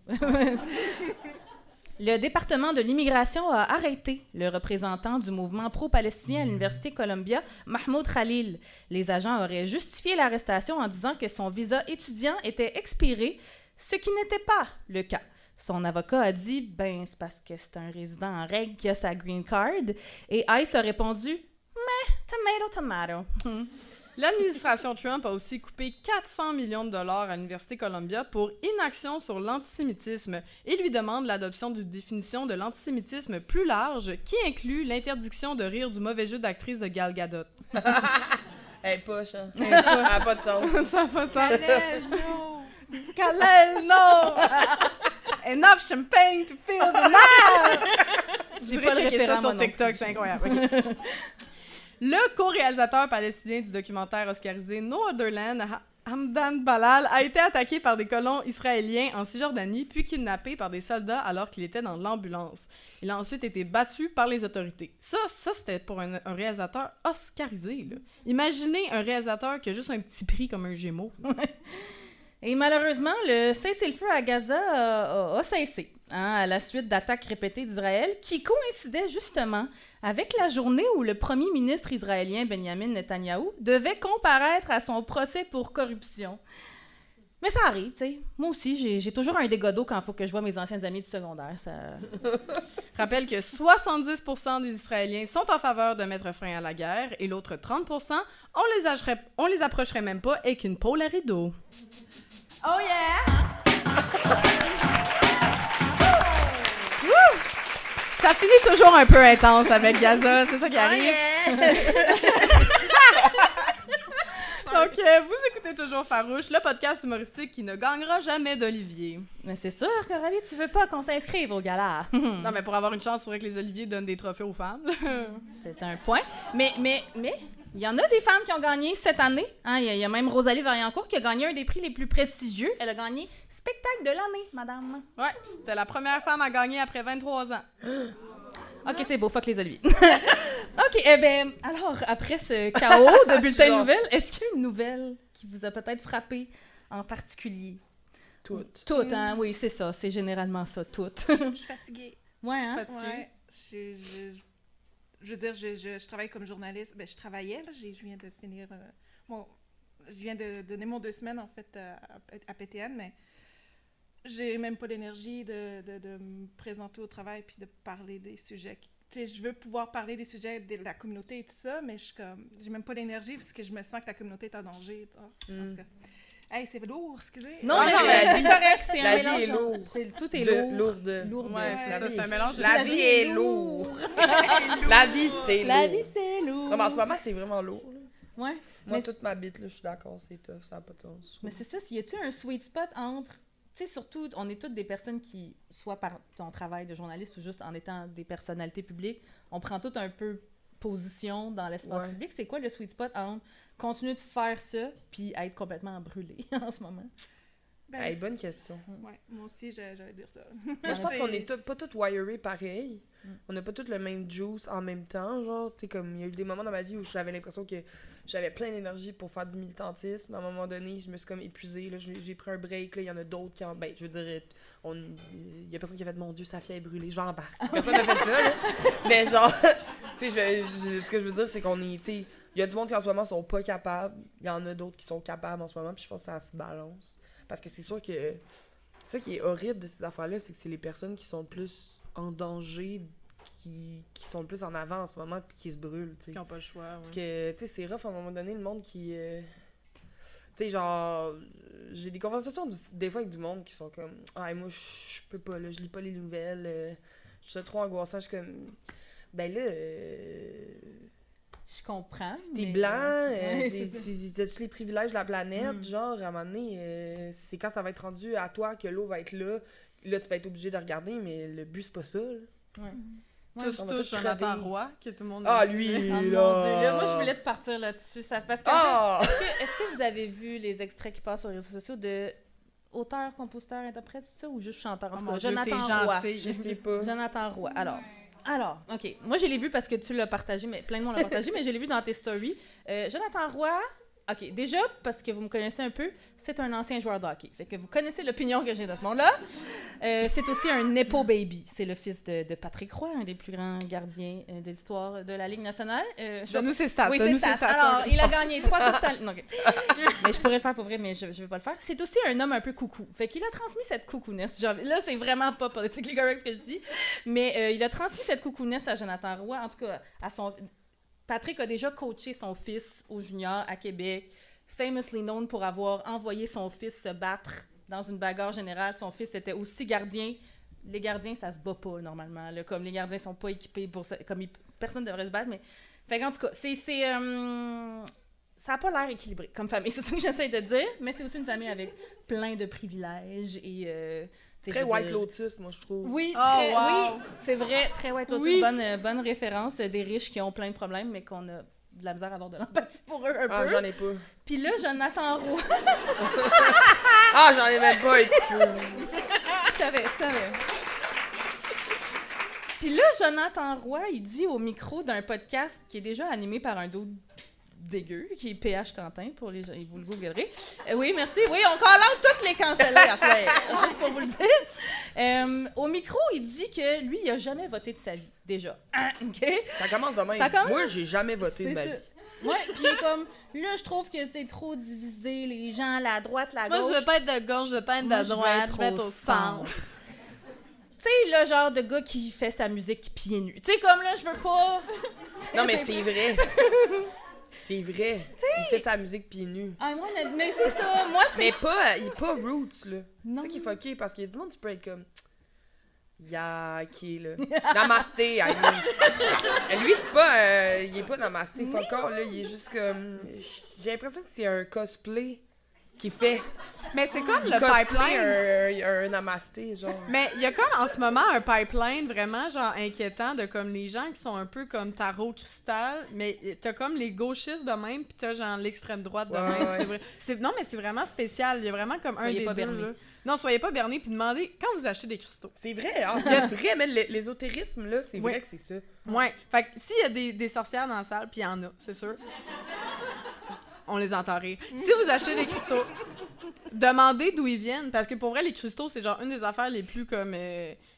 Le département de l'immigration a arrêté le représentant du mouvement pro-palestinien à l'Université Columbia, Mahmoud Khalil. Les agents auraient justifié l'arrestation en disant que son visa étudiant était expiré, ce qui n'était pas le cas. Son avocat a dit « Ben, c'est parce que c'est un résident en règle qui a sa green card. » Et ICE a répondu « tomato. » L'administration Trump a aussi coupé 400 millions de dollars à l'Université Columbia pour inaction sur l'antisémitisme et lui demande l'adoption d'une définition de l'antisémitisme plus large qui inclut l'interdiction de rire du mauvais jeu d'actrice de Gal Gadot. Elle poche, hein? Ça n'a pas de sens. Ça n'a pas de sens. Kalel, no! Kalel, no! Enough champagne to fill the night! J'ai pas le référent, ça sur TikTok, c'est incroyable. Okay. Le co-réalisateur palestinien du documentaire oscarisé No Other Land, Hamdan Balal, a été attaqué par des colons israéliens en Cisjordanie, puis kidnappé par des soldats alors qu'il était dans l'ambulance. Il a ensuite été battu par les autorités. Ça c'était pour un réalisateur oscarisé, là. Imaginez un réalisateur qui a juste un petit prix comme un Gémeaux. Et malheureusement, le cessez-le-feu à Gaza a cessé, hein, à la suite d'attaques répétées d'Israël qui coïncidaient justement avec la journée où le premier ministre israélien Benjamin Netanyahou devait comparaître à son procès pour corruption. Mais ça arrive, tu sais. Moi aussi, j'ai toujours un dégât d'eau quand il faut que je vois mes anciens amis du secondaire. Ça... Rappelle que 70% des Israéliens sont en faveur de mettre fin à la guerre et l'autre 30%, on les approcherait même pas avec une pôle à rideau. Oh yeah! Ça finit toujours un peu intense avec Gaza, c'est ça qui arrive. Oh yeah! Donc, vous écoutez toujours Farouche, le podcast humoristique qui ne gagnera jamais d'Olivier. Mais c'est sûr, Coralie, tu veux pas qu'on s'inscrive au gala. Non, mais pour avoir une chance, il faudrait que les Oliviers donnent des trophées aux femmes. C'est un point. Mais, il y en a des femmes qui ont gagné cette année. Hein? Il y a même Rosalie Variancourt qui a gagné un des prix les plus prestigieux. Elle a gagné Spectacle de l'année, madame. Ouais, c'était la première femme à gagner après 23 ans. OK, c'est beau, fuck les Oliviers. OK, alors, après ce chaos de bulletin de nouvelles, est-ce qu'il y a une nouvelle qui vous a peut-être frappé en particulier? Toutes. Toutes, hein? Oui, c'est ça. C'est généralement ça, toutes. Je suis fatiguée. Ouais, hein? Fatiguée. Ouais. Je veux dire, je travaille comme journaliste. Ben, je travaillais, là. Je viens de finir... je viens de donner mon 2 semaines, en fait, à PTN, mais j'ai même pas l'énergie de me présenter au travail puis de parler des sujets. Tu sais, je veux pouvoir parler des sujets de la communauté et tout ça, mais j'ai même pas l'énergie parce que je me sens que la communauté est en danger. Parce que... Hey, c'est lourd, excusez. Non, Ouais, mais c'est- c'est correct, c'est un la vie mélange. est lourde. Tout est Lourde. Lourde. Ouais, c'est La ça, vie c'est un mélange de... La vie est lourde. La vie, c'est lourd. La vie, c'est lourd. Non, mais en ce moment, c'est vraiment lourd. là. Ouais. Moi, Mais- toute ma bite, là, je suis d'accord, c'est tough, ça n'a pas de sens. Mais c'est ça, y a-tu un sweet spot entre... Tu sais, surtout, on est toutes des personnes qui, soit par ton travail de journaliste ou juste en étant des personnalités publiques, on prend tout un peu position dans l'espace Ouais. public. C'est quoi le sweet spot entre continuer de faire ça puis être complètement brûlé en ce moment? Ben, Hey, bonne question. Ouais, moi aussi, j'allais dire ça. Moi, je pense qu'on est pas tous wirés pareil. On n'a pas tous le même juice en même temps. Genre, tu sais, comme il y a eu des moments dans ma vie où j'avais l'impression que j'avais plein d'énergie pour faire du militantisme. À un moment donné, je me suis comme épuisée. Là, j'ai pris un break. Là, il y en a d'autres qui en. Ben, je veux dire, il y a personne qui a fait mon Dieu, Safia est brûlée. J'embarque. Personne n'a fait ça, là. Mais genre, tu sais, ce que je veux dire, c'est qu'on est. Il y a du monde qui en ce moment sont pas capables. Il y en a d'autres qui sont capables en ce moment. Puis je pense que ça se balance. Parce que c'est sûr que. Ça qui est horrible de ces affaires-là, c'est que c'est les personnes qui sont le plus en danger, qui sont le plus en avant en ce moment, puis qui se brûlent, tu sais. Qui n'ont pas le choix, Parce que, tu sais, c'est rough à un moment donné, le monde qui... tu sais, genre... J'ai des conversations des fois avec du monde qui sont comme... Ah, moi, je peux pas, là, je lis pas les nouvelles, je suis trop angoissant, je suis comme... Ben là... Je comprends. Si t'es mais- blanc, Ouais, c'est ça. c'est tous les privilèges de la planète, Mm. genre, à un moment donné, c'est quand ça va être rendu à toi que l'eau va être là, tu vas être obligé de regarder, mais le but, c'est pas ça, là. Ouais. Tous on va touchent tous Jonathan crever. Roy, que tout le monde... Ah, lui, Oh mon Dieu, là! là, moi je voulais te partir là-dessus. Parce que Ah! est-ce que vous avez vu les extraits qui passent sur les réseaux sociaux de auteurs, compositeurs, interprètes, tout ça, ou juste chanteurs? En Oh tout mon cas, Dieu, t'es Jonathan Roy. gentil. Je sais pas. Jonathan Roy. Alors, OK. Moi, je l'ai vu parce que tu l'as partagé, mais plein de monde l'a partagé, mais je l'ai vu dans tes stories. Jonathan Roy, OK, déjà, parce que vous me connaissez un peu, c'est un ancien joueur de hockey. Fait que vous connaissez l'opinion que j'ai de ce monde-là. C'est aussi un Nepo Baby. C'est le fils de Patrick Roy, un des plus grands gardiens de l'histoire de la Ligue nationale. Donne-nous ses stats, Oui, donne-nous c'est ses ça. stats. Alors, il a gagné 3 coupes Stanley. Non, ok. Mais je pourrais le faire pour vrai, mais je vais pas le faire. C'est aussi un homme un peu coucou. Fait qu'il a transmis cette coucouness. Genre, là, c'est vraiment pas politically correct ce que je dis. Mais il a transmis cette coucouness à Jonathan Roy. En tout cas, à son... Patrick a déjà coaché son fils au junior à Québec. Famously known pour avoir envoyé son fils se battre dans une bagarre générale. Son fils était aussi gardien. Les gardiens, ça se bat pas, normalement. Là. Comme les gardiens sont pas équipés pour ça. Comme personne ne devrait se battre, mais... Fait qu'en tout cas, ça a pas l'air équilibré comme famille. C'est ça que j'essaie de dire. Mais c'est aussi une famille avec plein de privilèges et... Très White Lotus, moi, je trouve. Oui, Oh, très, wow. oui, c'est vrai, très White Lotus. Oui. Bonne référence. Des riches qui ont plein de problèmes, mais qu'on a de la misère à avoir de l'empathie pour eux un Ah, peu. j'en ai pas. Puis là, Jonathan Roy... Ah, j'en ai même pas un petit peu. Je savais. Puis là, Jonathan Roy, il dit au micro d'un podcast qui est déjà animé par un dude dégueu, qui est PH Quentin, pour les gens, vous le googlerez. Oui, merci. Oui, on call out toutes les cancellées à soir, juste pour vous le dire. Au micro, il dit que lui, il a jamais voté de sa vie, déjà. Ah, OK? Ça commence demain. Ça commence? Moi, j'ai jamais voté de C'est ma ça. vie. Ouais, puis il est comme, là, je trouve que c'est trop divisé, les gens, la droite, la gauche. Moi, je veux pas être de gauche, je veux pas être Moi, de je veux droite, être je veux être au centre. Tu sais, le genre de gars qui fait sa musique pieds nus. Tu sais, comme là, je veux pas... Non, mais c'est vrai. C'est vrai. Il fait sa musique pieds nus. Ah, moi, mais c'est ça. Moi, c'est... Mais pas, il est pas roots, là. Non. C'est ça qui est fucké, parce qu'il y a du monde, tu peux être comme... Yaki, là. Namasté, I mean. Lui, c'est pas... il est pas namasté, fuck all, là. Il est juste comme... J'ai l'impression que c'est un cosplay qu'il fait. Mais c'est comme le Cosplay pipeline. un namasté, genre. Mais il y a comme en ce moment un pipeline vraiment genre inquiétant de comme les gens qui sont un peu comme tarot cristal, mais t'as comme les gauchistes de même puis t'as genre l'extrême droite de Ouais, même. ouais. C'est vrai. Non mais c'est vraiment spécial. Il y a vraiment comme Soyez un des pas deux. bernés. Là. Non, soyez pas bernés puis demandez quand vous achetez des cristaux. C'est vrai, hein? C'est vrai, mais l'ésotérisme, là, c'est Oui. vrai que c'est ça. Ouais. Fait que s'il y a des sorcières dans la salle, puis il y en a, c'est sûr. on les entend rire. Si vous achetez des cristaux, demandez d'où ils viennent, parce que pour vrai, les cristaux, c'est genre une des affaires les plus comme...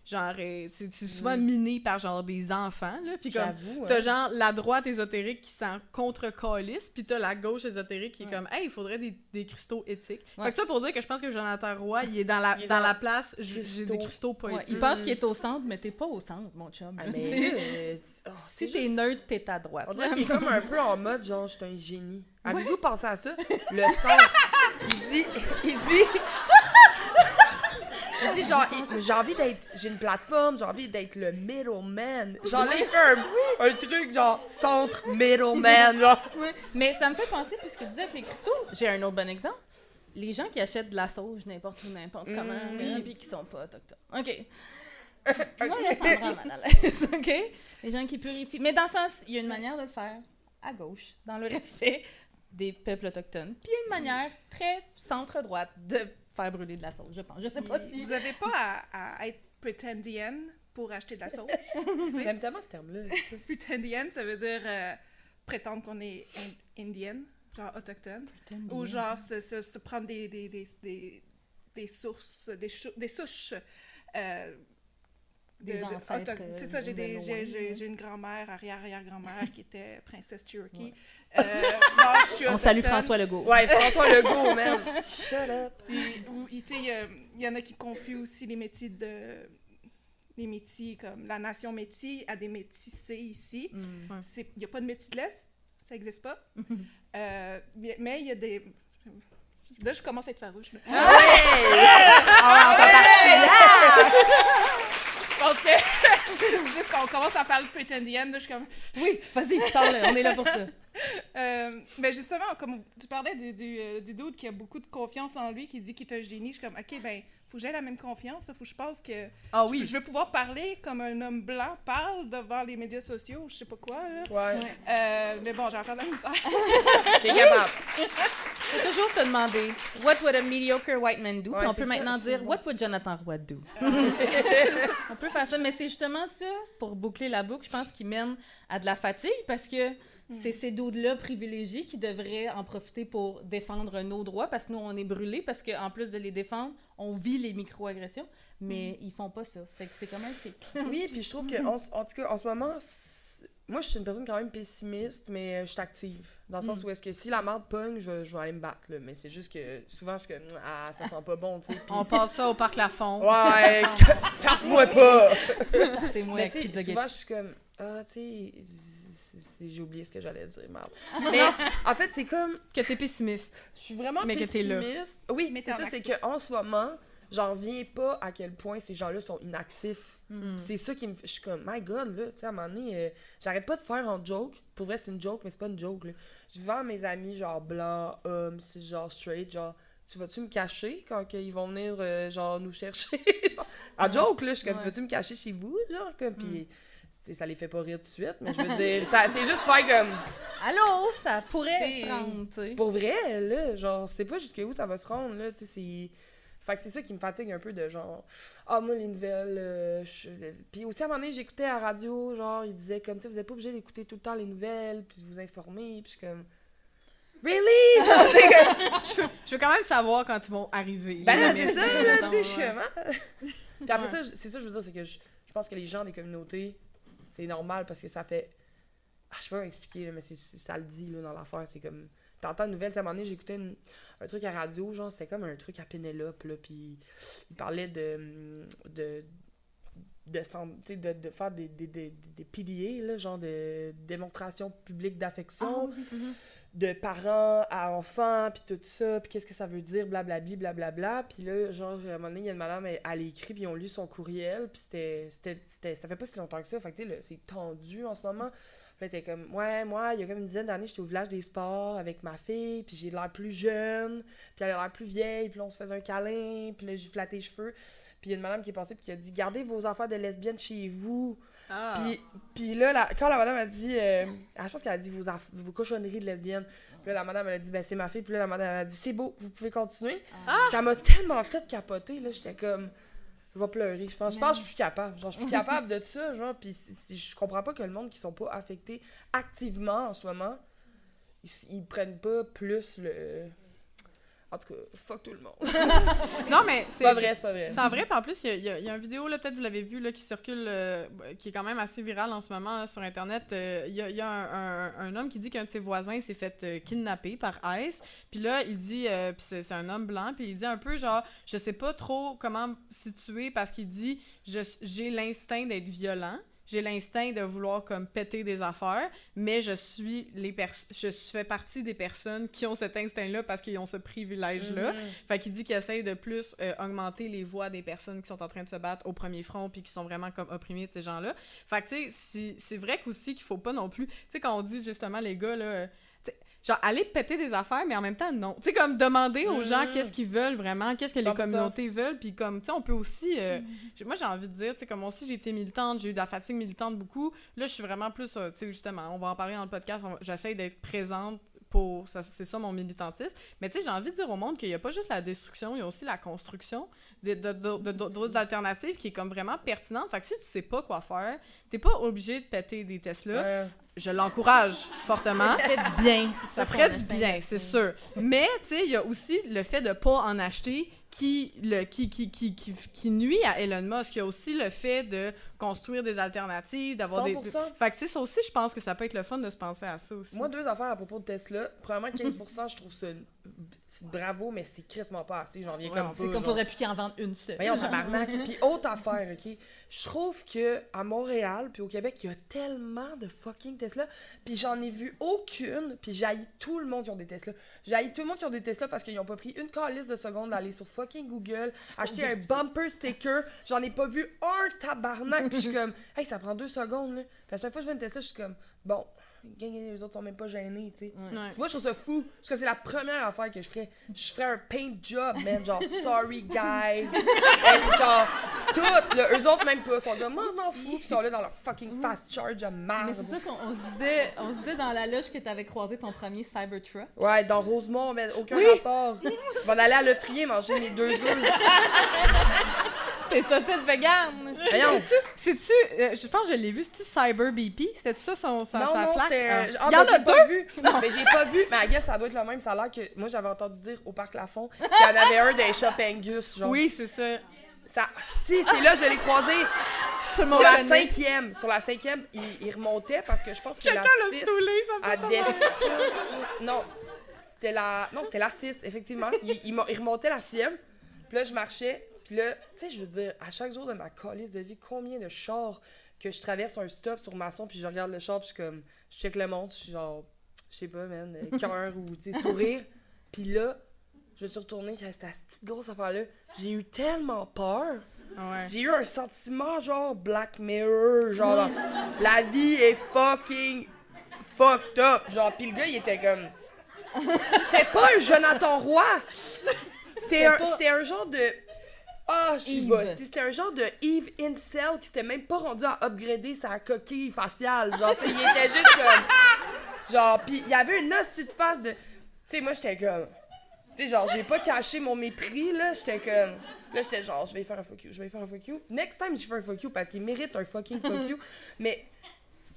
c'est souvent miné par genre des enfants, là, puis comme... J'avoue, T'as genre la droite ésotérique qui s'en contre-calisse, puis t'as la gauche ésotérique qui est Ouais. comme « Hey, il faudrait des cristaux éthiques. Ouais. Fait que ça pour dire que je pense que Jonathan Roy, il est dans la, Il est dans dans la place, j'ai cristaux. des cristaux pas Ouais, éthiques. il pense qu'il est au centre, mais t'es pas au centre, mon chum. Ah, Tu mais sais, là, c'est si t'es juste- neutre, t'es à droite. On dirait qu'il est comme un peu en mode genre, je suis un génie. Avez-vous pensé à ça? Le centre. Il dit genre, j'ai envie d'être, j'ai une plateforme, j'ai envie d'être le middleman. Genre là, il fait un truc genre centre middleman, genre. Ouais. Mais ça me fait penser, puisque tu disais avec les cristaux, j'ai un autre bon exemple. Les gens qui achètent de la sauge n'importe où, n'importe comment, là, puis qui sont pas autochtones. OK. Moi, là, ça me rend mal à l'aise, OK? Les gens qui purifient. Mais dans le sens, il y a une manière de le faire à gauche, dans le respect des peuples autochtones. Puis il y a une manière très centre-droite de faire brûler de la sauge, je pense. Je sais pas si... Vous avez pas à être pretendienne pour acheter de la sauge. J'aime tellement ce terme-là. Pretendienne, ça veut dire prétendre qu'on est indienne, genre autochtone. Ou genre se prendre des sources, des souches. Des ancêtres, C'est ça, j'ai de loin, j'ai une grand-mère, arrière-arrière-grand-mère qui était princesse Cherokee. Non, je suis On salue autochtone. François Legault. Ouais, François Legault, man. Shut up. Puis, tu sais, il y en a qui confusent aussi les métis les métis, comme la nation métis a des métissés ici. Il n'y a pas de métis de l'Est, ça n'existe pas. Mais il y a des... Là, je commence à être farouche. Là. Parce que, juste quand on commence à parler de pretendienne, là, je suis comme... Oui, vas-y, sors-le, on est là pour ça. Mais justement, comme tu parlais du dude qui a beaucoup de confiance en lui, qui dit qu'il est un génie, je suis comme, OK, ben, faut que j'aie la même confiance, faut que je pense que... Ah oui. Je veux pouvoir parler comme un homme blanc parle devant les médias sociaux, je sais pas quoi, là. Ouais. Mais bon, j'ai encore de la misère. T'es capable. Faut toujours se demander « What would a mediocre white man do? Ouais, Puis on c'est peut maintenant ça, c'est dire « bon. What would Jonathan Roy do? On peut faire ça, mais c'est justement ça, pour boucler la boucle, je pense, qui mène à de la fatigue, parce que c'est ces dudes-là privilégiés qui devraient en profiter pour défendre nos droits, parce que nous, on est brûlés, parce qu'en plus de les défendre, on vit les micro-agressions, mais ils font pas ça. Fait que c'est quand même... Oui, puis je trouve que, en tout cas, en ce moment, moi, je suis une personne quand même pessimiste, mais je suis active. Dans le sens où est-ce que si la merde pogne, je vais aller me battre, là. Mais c'est juste que souvent, je suis comme, ah, ça sent pas bon, tu sais. On passe ça au Parc Lafont. Ouais, sors-moi pas! Portez-moi Mais avec tu sais, pizza souvent, Getty. je suis comme, ah, tu sais, j'ai oublié ce que j'allais dire, merde. Mais en fait, c'est comme, Que t'es pessimiste. je suis vraiment Mais que t'es là. pessimiste. Oui, mais Mais c'est t'es en ça, c'est action. qu'en ce moment, j'en reviens pas à quel point ces gens-là sont inactifs. C'est ça qui me... Je suis comme, my God, là, tu sais, à un moment donné, j'arrête pas de faire en joke. Pour vrai, c'est une joke, mais c'est pas une joke, là. Je vends à mes amis, genre, blancs, hommes, c'est genre straight, genre, tu vas-tu me cacher quand ils vont venir, genre, nous chercher? Genre, en joke, là, je suis comme, tu vas-tu me cacher chez vous? Genre, comme, puis ça les fait pas rire tout de suite, mais je veux dire, c'est juste faire comme... Allô, ça pourrait T'sais, se rendre, tu sais. Pour vrai, là, genre, c'est pas jusqu'où ça va se rendre, là, tu sais, c'est... Fait que c'est ça qui me fatigue un peu de genre, ah, moi, les nouvelles, Puis aussi, à un moment donné, j'écoutais à la radio, genre, ils disaient comme, tu sais, vous êtes pas obligé d'écouter tout le temps les nouvelles, puis de vous informer, puis je suis comme, really? Genre, tu sais, comme... Je veux quand même savoir quand ils vont arriver. Ben là, les c'est ça, métiers, là, mettons, tu sais, je suis ouais. comme, ah. Puis après ça, c'est ça, je veux dire, c'est que je pense que les gens des communautés, c'est normal parce que ça fait... Ah, je sais pas comment expliquer, là, mais ça le dit, là, dans l'affaire, c'est comme... T'entends une nouvelle, tu sais, à un moment donné, j'écoutais un truc à radio, genre, c'était comme un truc à Pénélope, là, puis il parlait de faire des PDA, là, genre de démonstration publique d'affection, de parents à enfants, puis tout ça, puis qu'est-ce que ça veut dire, blablabli, blablabla. Puis là, genre, à un moment donné, il y a une madame, elle écrit, puis ils ont lu son courriel, puis c'était ça fait pas si longtemps que ça, fait que tu sais, là, c'est tendu en ce moment. Puis là, t'es comme, ouais, moi, il y a comme une dizaine d'années, j'étais au village des sports avec ma fille, puis j'ai l'air plus jeune, puis elle a l'air plus vieille, puis là, on se faisait un câlin, puis là, j'ai flatté les cheveux. Puis il y a une madame qui est passée, puis qui a dit, gardez vos affaires de lesbiennes chez vous. Ah. Puis là, quand la madame a dit, je pense qu'elle a dit vos cochonneries de lesbiennes. Puis là, la madame, elle a dit, ben c'est ma fille. Puis là, la madame, elle a dit, c'est beau, vous pouvez continuer. Ça m'a tellement fait capoter, là, j'étais comme... Je vais pleurer, je pense que je suis plus capable. Genre, je suis plus capable de ça, genre, puis je comprends pas que le monde qui sont pas affectés activement en ce moment, ils prennent pas plus le... En tout cas, fuck tout le monde. Non, mais c'est pas vrai, c'est pas vrai. C'est en vrai, puis en plus, il y a une vidéo, là, peut-être vous l'avez vu, là, qui circule, qui est quand même assez virale en ce moment là, sur Internet. Il y a un homme qui dit qu'un de ses voisins s'est fait kidnapper par ICE. Puis là, il dit, puis c'est un homme blanc, puis il dit un peu genre, je sais pas trop comment me situer parce qu'il dit, j'ai l'instinct d'être violent. J'ai l'instinct de vouloir comme péter des affaires, mais je fais partie des personnes qui ont cet instinct-là parce qu'ils ont ce privilège-là. Fait qu'il dit qu'il essaie de plus augmenter les voix des personnes qui sont en train de se battre au premier front puis qui sont vraiment comme opprimées de ces gens-là. Fait que tu sais, c'est vrai qu'aussi qu'il faut pas non plus... Tu sais, quand on dit justement, les gars, là... genre, aller péter des affaires, mais en même temps, non. Tu sais, comme demander aux gens qu'est-ce qu'ils veulent vraiment, qu'est-ce que 100%. les communautés veulent, puis comme, tu sais, on peut aussi... moi, j'ai envie de dire, tu sais, comme moi aussi, j'ai été militante, j'ai eu de la fatigue militante beaucoup. Là, je suis vraiment plus, tu sais, justement, on va en parler dans le podcast, j'essaie d'être présente pour... c'est ça, mon militantisme. Mais tu sais, j'ai envie de dire au monde qu'il n'y a pas juste la destruction, il y a aussi la construction d'autres alternatives qui est comme vraiment pertinente. Fait que si tu sais pas quoi faire, t'es pas obligé de péter des Tesla. Je l'encourage fortement. Ça fait du bien. Ça ferait du bien, c'est sûr. Mais, tu sais, il y a aussi le fait de pas en acheter qui nuit à Elon Musk. Il y a aussi le fait de construire des alternatives, d'avoir 100%. Fait que, tu sais, ça aussi, je pense que ça peut être le fun de se penser à ça aussi. Moi, 2 affaires à propos de Tesla. Premièrement, 15%, je trouve ça... C'est bravo, mais c'est crissement pas assez. J'en viens comme pas. C'est comme faudrait plus qu'il en vende une seule. Voyons, tabarnak. Puis autre affaire, OK? Je trouve que à Montréal puis au Québec, il y a tellement de fucking Tesla. Puis j'en ai vu aucune. Puis j'haïs tout le monde qui ont des Tesla. J'haïs tout le monde qui ont des Tesla parce qu'ils ont pas pris une calice de seconde d'aller sur fucking Google, acheter un bumper sticker. J'en ai pas vu un tabarnak. Puis je suis comme, hey, ça prend 2 secondes, là. Puis à chaque fois que je vois une Tesla, je suis comme, bon... Les autres sont même pas gênés, tu sais. Ouais. Moi, je trouve ça fou. Je trouve que c'est la première affaire que je ferais. Je ferais un paint job, man. Genre, sorry, guys. Genre, tout. Eux autres, même pas. Ils sont comme, moi, je m'en fous. Puis ils sont là dans leur fucking fast charge de merde. Mais c'est ça qu'on se disait dans la loge que t'avais croisé ton premier Cybertruck. Ouais, dans Rosemont, mais aucun rapport. Je vais aller à Le Frier manger mes 2 œufs. T'es saucisse vegan! C'est-tu, je pense que je l'ai vu, c'est-tu Cyber BP? C'était-tu ça sa plaque? C'était... Il y en a 2? Pas vu. Mais j'ai pas vu. Mais I guess ça doit être le même. Ça a l'air que... Moi, j'avais entendu dire au Parc Lafont qu'il y en avait un des Shop Angus, genre. Oui, c'est ça. Tu sais, c'est là que je l'ai croisé. Tout le monde Sur la connaît. 5e. Sur la 5e, il remontait parce que je pense que Quelqu'un la l'a 6... stoulé, ça à me fait des tellement 6... Non. C'était la 6, effectivement. Il remontait la 6e. Puis là, je marchais. Puis là, tu sais, je veux dire, à chaque jour de ma calice de vie, combien de chars que je traverse un stop sur Masson, puis je regarde le char, puis je check le monde, je suis genre, je sais pas, man, cœur ou, tu sais, sourire. Puis là, je suis retournée, il y a cette petite grosse affaire-là. J'ai eu tellement peur. Ouais. J'ai eu un sentiment genre Black Mirror, genre, la vie est fucking fucked up. Genre, pis le gars, il était comme... C'était pas un Jonathan Roy! C'était un genre de... Ah, je suis boss. C'était un genre de Eve Incel qui s'était même pas rendu à upgrader sa coquille faciale. Genre, tu sais, il était juste comme... Genre, pis il y avait une hostie de face de... Tu sais, moi, j'étais comme... Tu sais, genre, j'ai pas caché mon mépris, là. J'étais comme... Là, j'étais genre, je vais faire un fuck you. Next time, je fais un fuck you parce qu'il mérite un fucking fuck you. Mais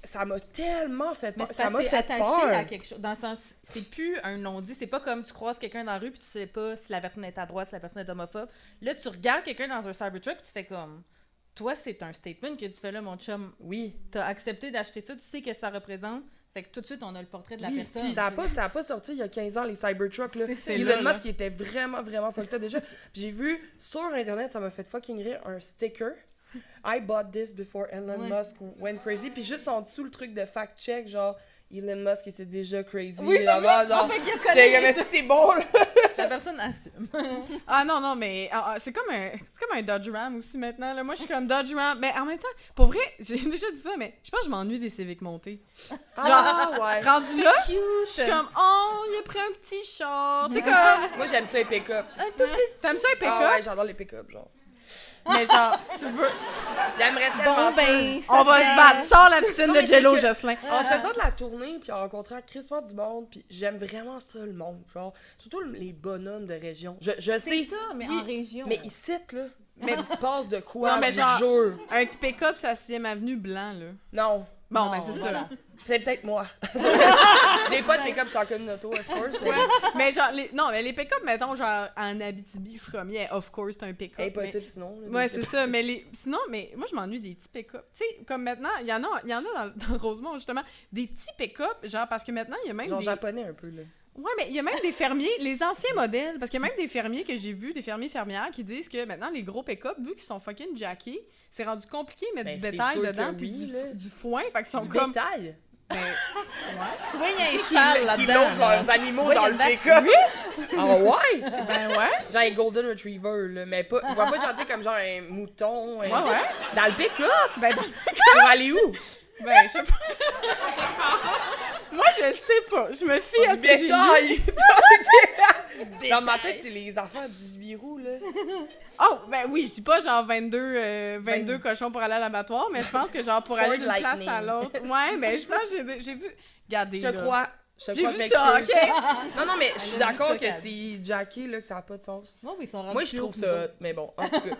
ça m'a tellement fait peur. Ça m'a fait attaché peur. à quelque chose. Dans le sens, c'est plus un non-dit. C'est pas comme tu croises quelqu'un dans la rue puis tu sais pas si la personne est à droite, si la personne est homophobe. Là, tu regardes quelqu'un dans un Cybertruck puis tu fais comme... Toi, c'est un statement que tu fais là, mon chum. Oui. T'as accepté d'acheter ça, tu sais qu'est-ce que ça représente. Fait que tout de suite, on a le portrait de la personne. Puis ça a pas sorti il y a 15 ans, les Cybertrucks, là. C'est Elon là, Musk, qui était vraiment, vraiment fucked up déjà. Puis j'ai vu sur Internet, ça m'a fait fucking rire, un sticker. I bought this before Elon Musk went crazy. Puis juste en dessous, le truc de fact-check, genre, Elon Musk était déjà crazy. Oui, c'est genre, ça. En fait, il a connu. mais c'est bon, là. La personne assume. Ah non, mais c'est comme un Dodge Ram aussi maintenant. Là. Moi, je suis comme Dodge Ram. Mais en même temps, pour vrai, j'ai déjà dit ça, mais je pense que je m'ennuie des Civic montés. Ah, ouais. Rendu là, je suis comme, oh, il a pris un petit char. Tu sais, comme, Moi, j'aime ça, les pick-up. t'aimes ça, les pick-up? Ah ouais, j'adore les pick-up, genre. Mais genre, tu veux... J'aimerais tellement Bon, ben, ça. ça On va fait- se battre. Sors la piscine Non, de mais c'est Jello, que- Jocelyn. En faisant de la tournée, puis en rencontrant crissement du monde, puis j'aime vraiment ça, le monde, genre, surtout les bonhommes de région. Je C'est sais, ça, mais en région. mais ici, là, mais il se passe de quoi, Non, mais je genre- jure. Un pick-up, c'est à 6e Avenue blanc, là. Non, Bon, Non, ben c'est ça. voilà. C'est peut-être moi. J'ai pas de pick-up, je suis en communauto, of course. Mais Mais genre, les pick-up, mettons, genre, en Abitibi-Fromier, of course, c'est un pick-up. impossible sinon. là, Ouais, de- c'est ça. Mais sinon, moi, je m'ennuie des petits pick-up. Tu sais, comme maintenant, il y en a dans Rosemont, justement, des petits pick-up, genre, parce que maintenant, il y a même Genre des... japonais un peu, là. Ouais, mais il y a même des fermiers, les anciens modèles, parce qu'il y a même des fermiers que j'ai vus, des fermières qui disent que maintenant, les gros pick-up, vu qu'ils sont fucking jackés, c'est rendu compliqué de mettre Ben, du c'est bétail sûr dedans, que puis oui, là. du foin, fait qu'ils sont Du comme... bétail. Ben, Swing un Qui cheval là-dedans. loadent leurs là. animaux Swing dans and le back. pick-up. Ah ouais? ben ouais, Genre un golden retriever, là. Mais pas, il va pas gentil comme genre un mouton. ouais. Dans le pick-up? Ben, Pour aller où? ben, je sais pas. Moi, je le sais pas. Je me fie à ce Du que j'ai vu. bétail! Dans ma tête, c'est les affaires 18 roues, là. Oh, ben oui, je dis pas genre 22 cochons pour aller à l'abattoir, mais je pense que genre pour Ford aller d'une place Lightning. à l'autre. Ouais, mais je pense que j'ai vu. Regardez. Je te crois. Je te J'ai crois, vu je ça, m'excuse. ok? Non, mais je suis Elle a vu d'accord ça, que Kat. c'est jacké, là, que ça n'a pas de sens. Ouais, oui, ils sont rendus Moi, je plus trouve hauts que ça nous hot, autres. mais bon, en tout cas.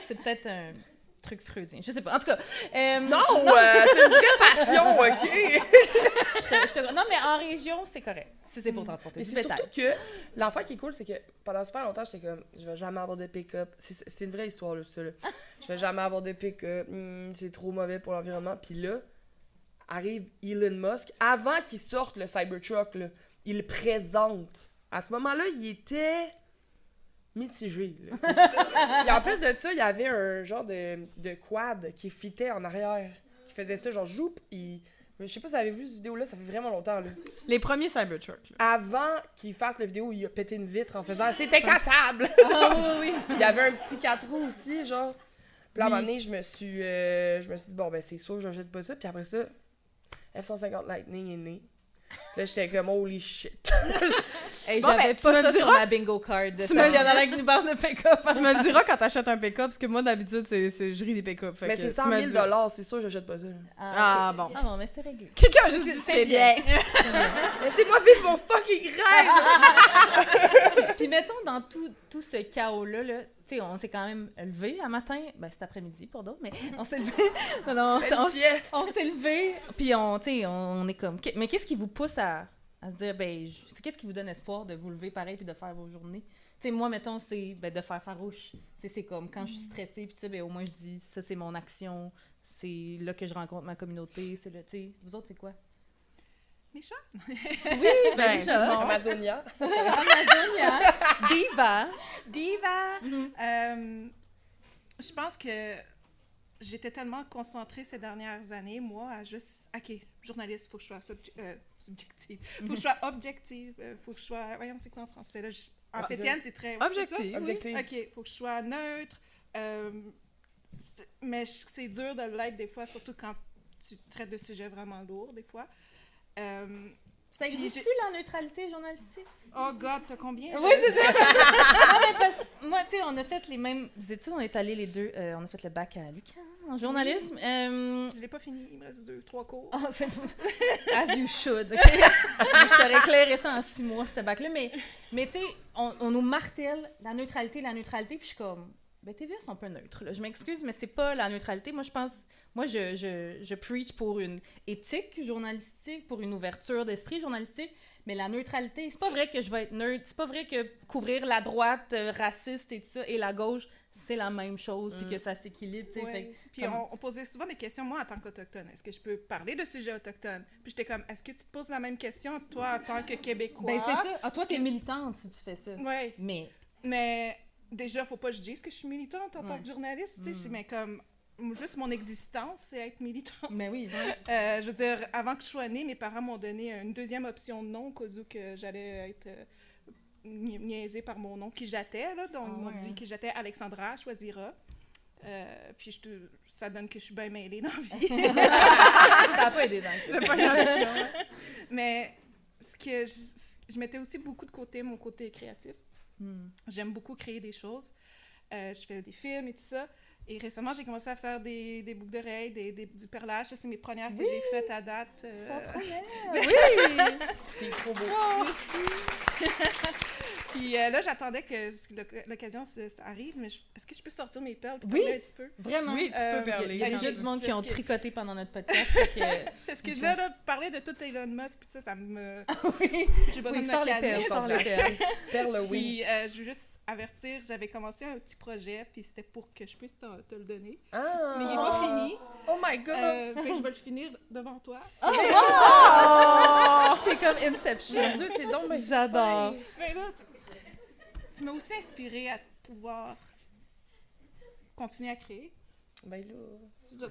C'est peut-être un truc freudien. Je sais pas. En tout cas. Non, c'est une vraie passion, OK? Non, mais en région, c'est correct. Si c'est pour transporter Mais du c'est bétail. surtout que l'affaire qui est cool, c'est que pendant super longtemps, j'étais comme, je vais jamais avoir de pick-up. C'est une vraie histoire, là, ça. Là. Je vais jamais avoir de pick-up. C'est trop mauvais pour l'environnement. Puis là, arrive Elon Musk. Avant qu'il sorte le Cybertruck, là, il le présente. À ce moment-là, il était mitigé. Là, tu sais. Puis en plus de ça, il y avait un genre de quad qui fitait en arrière. Qui faisait ça, genre, joup, je sais pas si vous avez vu cette vidéo-là, ça fait vraiment longtemps, là. Les premiers Cybertruck. Là. Avant qu'il fasse la vidéo où il a pété une vitre en faisant « C'était cassable! Ah oui, oui. Il y avait un petit 4 roues aussi, genre. Puis là, à un moment donné, je me suis dit, bon, ben c'est sûr, je jette pas ça. Puis après ça, F-150 Lightning est né. Puis là, j'étais comme « Holy shit! Hey, Bon, j'avais ben, tu pas me ça sur diras- ma bingo card de tu me Safia dans la barre de pick-up. Tu me le diras quand t'achètes un pick-up, parce que moi, d'habitude, je ris des pick-up. » Mais c'est 100 000 c'est sûr, je jette pas ça. Ah, bon. Ah bon, mais c'est réglé. Quelqu'un a juste dit C'est c'est bien. bien. Laissez-moi vivre mon fucking rêve! Puis mettons, dans tout ce chaos-là, là, tu sais, on s'est quand même levé un matin, ben cet après-midi pour d'autres, mais on s'est levé. Non, C'est une sieste! on s'est levé, puis on est comme. Mais qu'est-ce qui vous pousse à se dire, ben, qu'est-ce qui vous donne espoir de vous lever pareil puis de faire vos journées? Tu sais, moi, mettons, c'est de faire farouche. Tu sais, c'est comme quand je suis stressée, puis tu sais, ben, au moins je dis, ça, c'est mon action, c'est là que je rencontre ma communauté, c'est là, tu sais. Vous autres, c'est quoi? Mes chats? Oui, Ben, ben, déjà. c'est bon. Amazonia. Amazonia, Diva. Diva! Mhm. Je pense que j'étais tellement concentrée ces dernières années, moi, à juste... OK, journaliste, faut que je sois subjective. Faut que je sois objective. Faut que je sois... Voyons, c'est quoi en français? Là, en c'est pétienne, c'est très... Objective. c'est ça? Objective. OK, faut que je sois neutre. Mais c'est dur de l'être des fois, surtout quand tu traites de sujets vraiment lourds, des fois. Ça existe-tu, la neutralité journalistique? Oh God, t'as combien? Oui, c'est ça! Non, mais parce que moi, tu sais, on a fait les mêmes études, on est allés les deux, on a fait le bac à l'UQAM en journalisme. Je l'ai pas fini, il me reste 2-3 cours. Oh, c'est as you should, OK? Je t'aurais éclairé ça en 6 mois, ce bac-là, mais tu sais, on nous martèle la neutralité, puis je suis comme, ben TVA sont un peu neutres, là. Je m'excuse, mais c'est pas la neutralité. Moi, je pense, je preach pour une éthique journalistique, pour une ouverture d'esprit journalistique, mais la neutralité, c'est pas vrai que je vais être neutre, c'est pas vrai que couvrir la droite raciste et tout ça, et la gauche, c'est la même chose, puis que ça s'équilibre, tu sais. Ouais. Fait que, Puis comme- on posait souvent des questions, moi, en tant qu'Autochtone. Est-ce que je peux parler de sujets autochtones? Puis j'étais comme, est-ce que tu te poses la même question, toi, en tant que Québécois? Ben, c'est ça. Ah, toi, t'es militante si tu fais ça. Oui, Mais déjà, faut pas que je dise que je suis militante en tant que journaliste, tu sais, mais comme, juste mon existence, c'est être militante. Mais oui, Je veux dire, avant que je sois née, mes parents m'ont donné une deuxième option de nom, au cas où que j'allais être niaisée par mon nom, qui j'étais, là. Donc, ils m'ont dit que j'étais Alexandra Choisira. Puis ça donne que je suis bien mêlée dans la vie. ça n'a pas aidé dans ça. C'est pas une option. Mais ce que je mettais aussi beaucoup de côté, mon côté créatif. J'aime beaucoup créer des choses. Je fais des films et tout ça. Et récemment, j'ai commencé à faire des boucles d'oreilles, du perlage. Ça, c'est mes premières que j'ai faites à date. Oui! C'est trop beau. Puis là, j'attendais que l'occasion arrive, mais est-ce que je peux sortir mes perles pour Oui. parler un petit peu? Vraiment. Oui, tu peux parler. Il y a D'accord. déjà du monde qui ont Parce que- tricoté pendant notre podcast. Fait que... Parce que là, parler de tout Elon Musk, puis ça me... oui, J'ai besoin oui, de sans me les calmer. perles, sans les perles. Perle, oui. Puis, je veux juste avertir, j'avais commencé un petit projet, puis c'était pour que je puisse te le donner. Ah! Mais il n'est pas fini. Oh my God! Fait que je vais le finir devant toi. Oh! C'est comme Inception. Mon Dieu, c'est donc bien J'adore. fin. Mais là, tu m'as aussi inspirée à pouvoir continuer à créer. Ben là...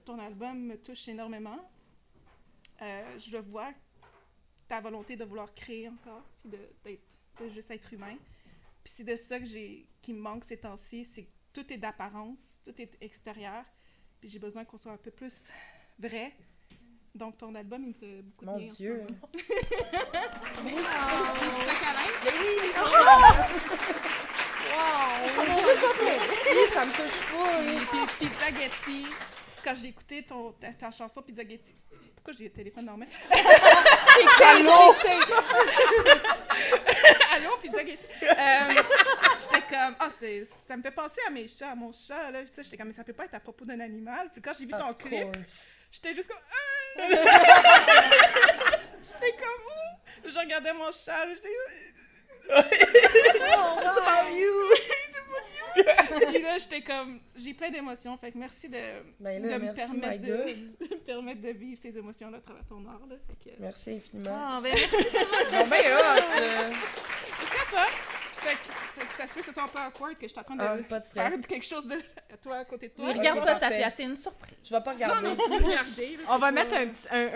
Ton album me touche énormément. Je le vois, ta volonté de vouloir créer encore, puis de juste être humain. Puis c'est de ça qui me manque ces temps-ci, c'est que tout est d'apparence, tout est extérieur, puis j'ai besoin qu'on soit un peu plus vrai. Donc ton album, il me fait beaucoup de Mon bien. en ce Dieu! moment. Merci, ça me touche pas! Puis Pizza Getty, quand j'ai écouté ta chanson Pizza Getty, pourquoi j'ai le téléphone dans la main? Allô? Allô, Pizza Getty! J'étais comme, ça me fait penser à mon chat, là. Tu sais, j'étais comme, mais ça peut pas être à propos d'un animal. Puis quand j'ai vu ton clip, j'étais juste comme, j'étais comme, je regardais mon chat, là, j'étais It's about you! Puis là, j'étais comme, j'ai plein d'émotions, fait que merci de Ben là, me merci, permettre my de God. me permettre de vivre ces émotions-là à travers ton art, là. Fait que, Merci infiniment. Ah, ben, Bon, ben hot! merci à toi! Fait que ça se fait que ce soit un peu awkward que je suis en train de Ah, pas de stress. faire quelque chose de toi à côté de toi. oui, regarde Ok, pas parfait. Safia, c'est une surprise. Je vais pas regarder. Non, tu peux regarder. là, On c'est va pas- mettre un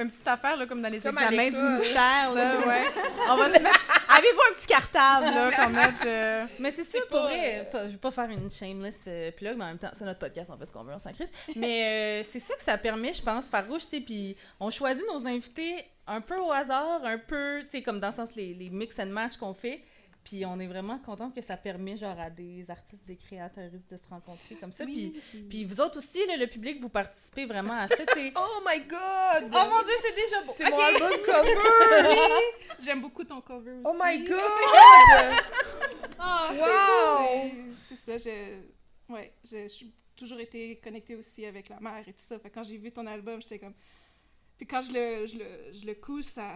petit affaire, là, comme dans les Comme à examens du l'école. ministère, là, ouais. On va se mettre... Avez-vous un petit cartable, là, qu'on mette... Mais c'est sûr, pour vrai, je vais pas faire une shameless plug, mais en même temps, c'est notre podcast, on fait ce qu'on veut, on s'en crisse. Mais c'est ça que ça permet, je pense, Farouche, tu sais, puis on choisit nos invités un peu au hasard, un peu, tu sais, comme dans le sens les mix and match qu'on fait. Puis on est vraiment content que ça permet genre à des artistes, des créateurs de se rencontrer comme ça. Puis vous autres aussi, là, le public, vous participez vraiment à ça, tu sais. Oh my God! Oh mon Dieu, c'est déjà beau! C'est Ok. mon album cover! J'aime beaucoup ton cover aussi. Oh my God! Ah, Wow! c'est ça, je suis toujours été connectée aussi avec la mer et tout ça. Fait que quand j'ai vu ton album, j'étais comme... Puis quand je le couche, ça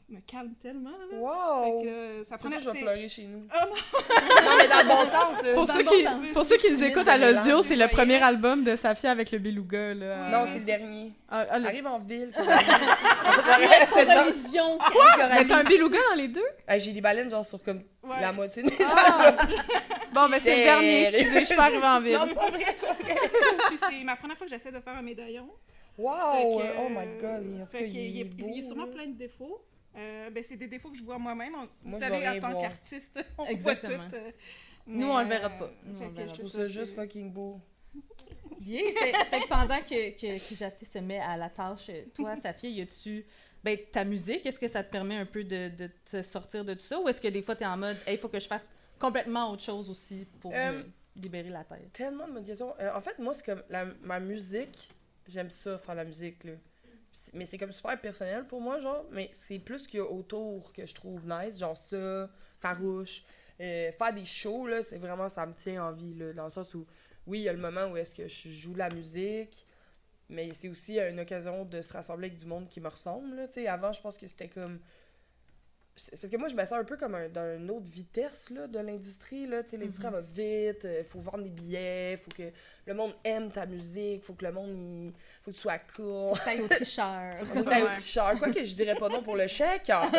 me calme tellement, là. Wow! Fait que ça C'est prenait... ça, je vais pleurer chez nous. Oh non! Non, mais dans le bon sens, là. Pour Dans ceux, le bon qui, sens. pour ceux qui nous Timide écoutent de à mélange, l'audio, c'est le vous premier voyez. album de Safia avec le beluga, là. Non, Oui, c'est le dernier. Ah, le- Arrive en ville. C'est une religion. Mais t'as un beluga dans les deux? J'ai des baleines, genre, sur comme Ouais. la moitié de mes Ah! Bon, ben c'est le C'est- dernier, excusez, je suis pas arrivée en ville. Non, c'est pas vrai, c'est pas vrai. Puis c'est ma première fois que j'essaie de faire un médaillon. Wow! Fait que, Oh my God! En tout fait cas, que il beau, y a sûrement là. plein de défauts. Ben, c'est des défauts que je vois moi-même. Vous je savez, vais en rien tant voir. qu'artiste, on Exactement. voit tout. Nous, on le verra pas. Nous, Fait on le que verra Je c'est trouve ça, ça je- juste fucking beau. Yeah. Fait que pendant que Jaté se met à la tâche, toi, Safia, y a-tu... Ben, ta musique, est-ce que ça te permet un peu de te sortir de tout ça? Ou est-ce que des fois, t'es en mode, hey, il faut que je fasse complètement autre chose aussi pour me libérer la tête? Tellement de motivation. En fait, moi, c'est comme ma musique. J'aime ça, faire la musique, là. Mais c'est comme super personnel pour moi, genre. Mais c'est plus qu'il y a autour que je trouve nice. Genre ça, farouche. Faire des shows, là, c'est vraiment, ça me tient en vie, là. Dans le sens où, oui, il y a le moment où est-ce que je joue de la musique. Mais c'est aussi une occasion de se rassembler avec du monde qui me ressemble, là. Tu sais, avant, je pense que c'était comme... C'est parce que moi, je me sens un peu comme dans une autre vitesse, là, de l'industrie, là. Tu sais, l'industrie, elle va vite, faut vendre des billets, faut que le monde aime ta musique, faut que le monde, faut que tu sois cool. Taille au tricheur. Faut que t'ailles au tricheur. Quoi que je dirais pas non pour le chèque, hein.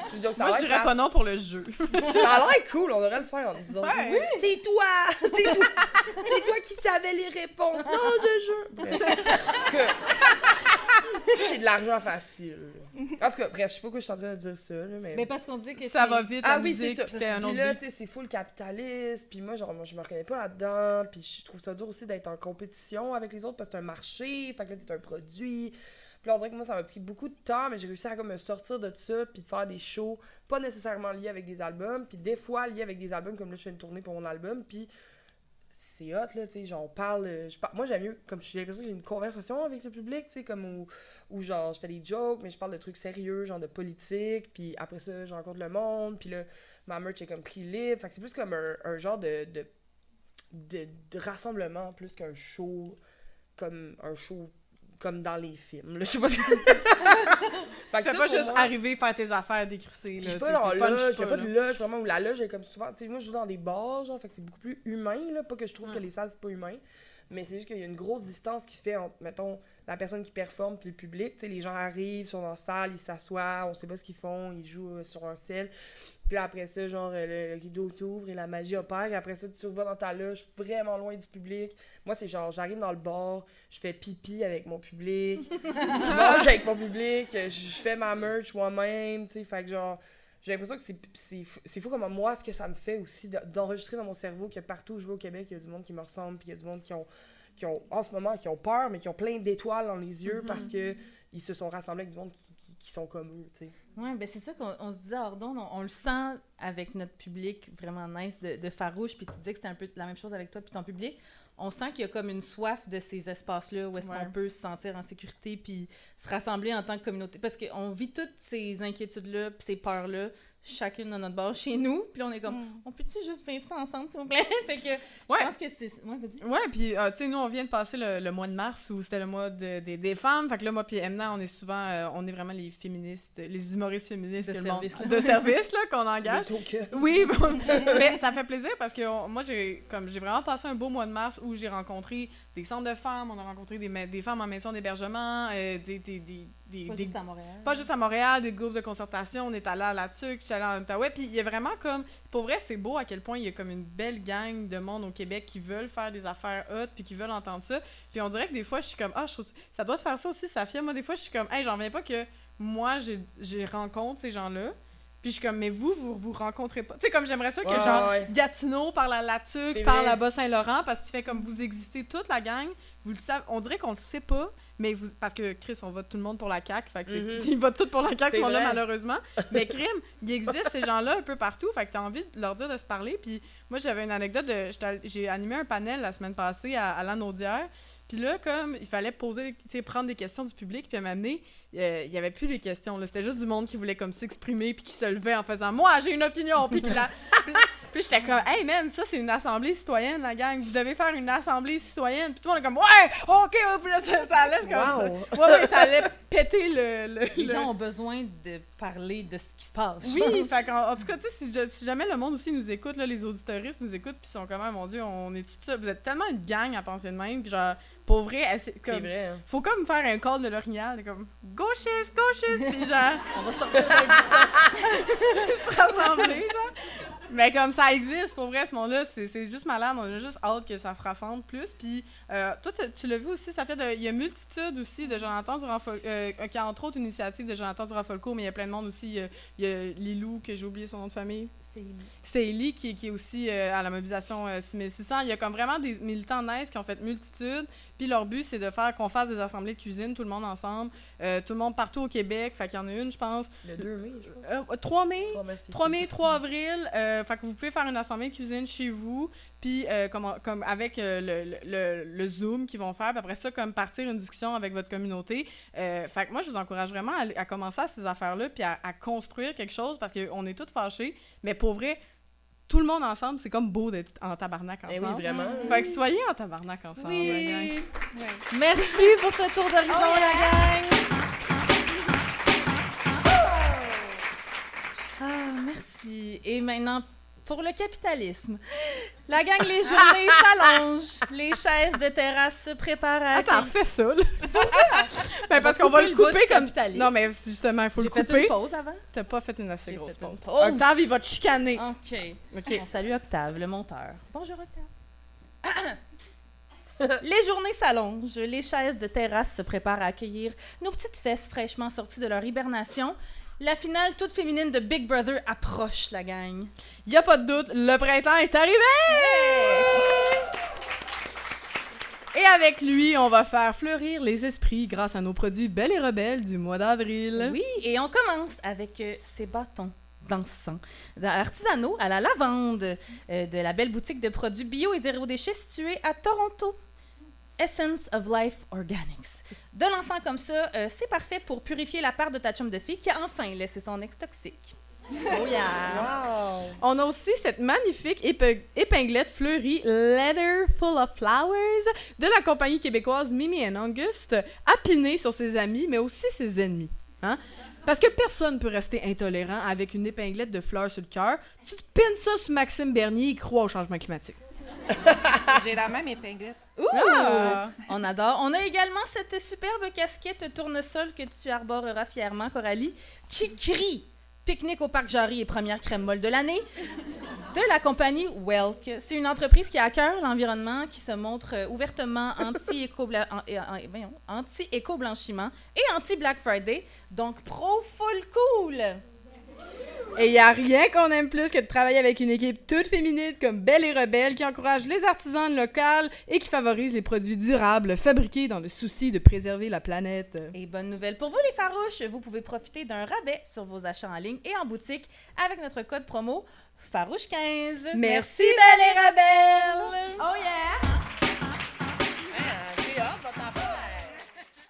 C'est une joke, ça a Moi, l'air je dirais grave. pas non pour le jeu. Ça a l'air cool, on devrait le faire en disant. Ouais. Oui, c'est toi! C'est toi qui savais les réponses! Non, je jure! Bref. Parce que. Ça, c'est de l'argent facile. En tout cas, bref, je sais pas pourquoi je suis en train de dire ça, là, mais. Mais parce qu'on dit que Ça c'est- va vite, Ah la oui, c'est musique, ça. puis t'es un Puis autre là, beat. tu sais, c'est full capitaliste. Puis moi, genre, je me reconnais pas là-dedans. Puis je trouve ça dur aussi d'être en compétition avec les autres parce que c'est un marché. Fait que là, t'es un produit. Puis là, on dirait que moi, ça m'a pris beaucoup de temps, mais j'ai réussi à comme me sortir de ça, puis de faire des shows, pas nécessairement liés avec des albums, puis des fois liés avec des albums, comme là, je fais une tournée pour mon album, puis c'est hot, là, tu sais, genre, on parle... moi, j'aime mieux, comme j'ai l'impression que j'ai une conversation avec le public, tu sais, comme où, genre, je fais des jokes, mais je parle de trucs sérieux, genre de politique, puis après ça, je rencontre le monde, puis là, ma merch est comme prix libre. Fait que c'est plus comme un genre de rassemblement plus qu'un show, comme un show comme dans les films. Là, je sais pas ce que... Tu fais pas juste arriver, faire tes affaires, décrisser. Je suis pas dans loge, il y a pas de loge vraiment où la loge est comme souvent. Tu sais, moi je joue dans des bars, genre, fait que c'est beaucoup plus humain, là. Pas que je trouve que les salles c'est pas humain, mais c'est juste qu'il y a une grosse distance qui se fait entre, mettons, la personne qui performe puis le public. Tu sais, les gens arrivent, sont dans la salle, ils s'assoient, on sait pas ce qu'ils font, ils jouent sur un ciel. Puis après ça, genre, le rideau t'ouvre et la magie opère. Et après ça, tu vas dans ta loge, vraiment loin du public. Moi, c'est genre, j'arrive dans le bar, je fais pipi avec mon public, je mange avec mon public, je fais ma merch moi-même, tu sais. Fait que genre, j'ai l'impression que c'est fou comme moi, ce que ça me fait aussi d'enregistrer dans mon cerveau que partout où je vais au Québec, il y a du monde qui me ressemble, puis il y a du monde qui ont, en ce moment, qui ont peur, mais qui ont plein d'étoiles dans les yeux parce que ils se sont rassemblés avec du monde qui sont comme eux, tu sais. Oui, ben c'est ça qu'on se disait hors d'onde, on le sent avec notre public vraiment nice de farouche, puis tu disais que c'était un peu la même chose avec toi puis ton public. On sent qu'il y a comme une soif de ces espaces-là où est-ce qu'on peut se sentir en sécurité puis se rassembler en tant que communauté. Parce qu'on vit toutes ces inquiétudes-là puis ces peurs-là, chacune dans notre bar chez nous, puis on est comme, on peut-tu juste vivre ça ensemble, s'il vous plaît? Fait que je pense que c'est... Ouais, vas-y. Ouais, puis tu sais, nous, on vient de passer le mois de mars où c'était le mois des femmes. Fait que là, moi puis Emna, on est souvent, on est vraiment les féministes, les humoristes féministes de service, de service, là, qu'on engage. Oui, bon, mais ça fait plaisir parce que moi, j'ai vraiment passé un beau mois de mars où j'ai rencontré des centres de femmes, on a rencontré des femmes en maison d'hébergement, juste à Montréal. Pas juste à Montréal, des groupes de concertation, on est allé à la TUC, j'étais allé en Outaouais, puis il y a vraiment comme, pour vrai, c'est beau à quel point il y a comme une belle gang de monde au Québec qui veulent faire des affaires hot, puis qui veulent entendre ça, puis on dirait que des fois, je suis comme, je trouve ça doit te faire ça aussi, Safia, moi, des fois, je suis comme, j'en reviens pas que moi, j'ai rencontre ces gens-là, puis je suis comme, mais vous rencontrez pas. Tu sais, comme j'aimerais ça que, Gatineau parle à la TUC, parle à Bas-Saint-Laurent, parce que tu fais comme, vous existez toute la gang, vous le savez, on dirait qu'on le sait pas, mais parce que Chris, on vote tout le monde pour la CAQ, fait que ils votent tous pour la CAQ, ce moment-là, malheureusement. Mais crime, il existe ces gens-là un peu partout, fait que t'as envie de leur dire de se parler. Puis moi, j'avais une anecdote j'ai animé un panel la semaine passée à Lanaudière. Puis là, comme il fallait prendre des questions du public, puis à m'amener, il y avait plus les questions, là. C'était juste du monde qui voulait comme s'exprimer, puis qui se levait en faisant « Moi, j'ai une opinion! » Puis puis j'étais comme « Hey man, ça c'est une assemblée citoyenne, la gang. Vous devez faire une assemblée citoyenne. » Puis tout le monde est comme « Ouais! OK! » Puis là, ça laisse comme ça. Ouais, ça allait péter Les gens ont besoin de parler de ce qui se passe. Oui, fait en tout cas, tu sais, si jamais le monde aussi nous écoute, là, les auditeuristes nous écoutent, puis sont comme « Mon Dieu, on est tout ça. » Vous êtes tellement une gang à penser de même, que genre, pour vrai, c'est vrai, hein. Faut comme faire un call de l'orignal, comme gauchiste, puis genre... On va sortir de ça. se rassembler, genre. Mais comme ça existe, pour vrai, ce monde-là, c'est juste malade. On a juste hâte que ça se rassemble plus. Puis, toi, tu l'as vu aussi, ça fait il y a multitude aussi de Jonathan Durand-Folcourt, qui a entre autres une initiative de Jonathan Durand-Folcourt, mais il y a plein de monde aussi. Il y a Lilou, que j'ai oublié son nom de famille. C'est Ellie qui est aussi à la mobilisation 6600. Il y a comme vraiment des militants nice qui ont fait multitude. Puis leur but, c'est de faire qu'on fasse des assemblées de cuisine, tout le monde ensemble, tout le monde partout au Québec. Fait qu'il y en a une, je pense. Le 2 mai, je pense. 3 mai. 3 mai, 3 avril. Fait que vous pouvez faire une assemblée de cuisine chez vous. Puis comme avec le Zoom qu'ils vont faire. Puis après ça, comme partir une discussion avec votre communauté. Fait que moi, je vous encourage vraiment à commencer à ces affaires-là. Puis à construire quelque chose parce qu'on est tous fâchés. Mais pour vrai, tout le monde ensemble, c'est comme beau d'être en tabarnak ensemble. Oui, vraiment. Fait que soyez en tabarnak ensemble, la gang. Oui. Merci pour ce tour d'horizon, la gang! Merci. Et maintenant, pour le capitalisme. La gang, les journées s'allongent. Les chaises de terrasse se préparent à... Attends, refais ça, là. Ben, parce qu'on va le couper comme... Non, mais justement, il faut le couper. J'ai fait une pause avant. T'as pas fait une assez grosse pause. Octave, il va te chicaner. OK. On salue Octave, le monteur. Bonjour, Octave. Les journées s'allongent. Les chaises de terrasse se préparent à accueillir nos petites fesses fraîchement sorties de leur hibernation. La finale toute féminine de Big Brother approche, la gang. Y a pas de doute, le printemps est arrivé! Et avec lui, on va faire fleurir les esprits grâce à nos produits Belle et Rebelle du mois d'avril. Oui, et on commence avec ces bâtons dansants artisanaux à la lavande de la belle boutique de produits bio et zéro déchet située à Toronto. Essence of Life Organics. De l'encens comme ça, c'est parfait pour purifier la part de ta chum de fille qui a enfin laissé son ex toxique. Oh yeah! Wow! On a aussi cette magnifique épinglette fleurie Letter Full of Flowers de la compagnie québécoise Mimi & Auguste, à piner sur ses amis, mais aussi ses ennemis. Hein? Parce que personne ne peut rester intolérant avec une épinglette de fleurs sur le cœur. Tu te pines ça sur Maxime Bernier, il croit au changement climatique. J'ai la même épinglette. Ah! On adore. On a également cette superbe casquette tournesol que tu arboreras fièrement, Coralie, qui crie « Pique-nique au parc Jarry et première crème molle de l'année » de la compagnie Welk. C'est une entreprise qui a à cœur l'environnement, qui se montre ouvertement anti-éco-blanchiment et anti-Black Friday, donc pro-full cool! Et il n'y a rien qu'on aime plus que de travailler avec une équipe toute féminine comme Belle et Rebelle qui encourage les artisans locaux et qui favorise les produits durables fabriqués dans le souci de préserver la planète. Et bonne nouvelle pour vous les farouches, vous pouvez profiter d'un rabais sur vos achats en ligne et en boutique avec notre code promo Farouche15. Merci, Belle et Rebelle! Oh yeah! J'ai hâte, votre enfant.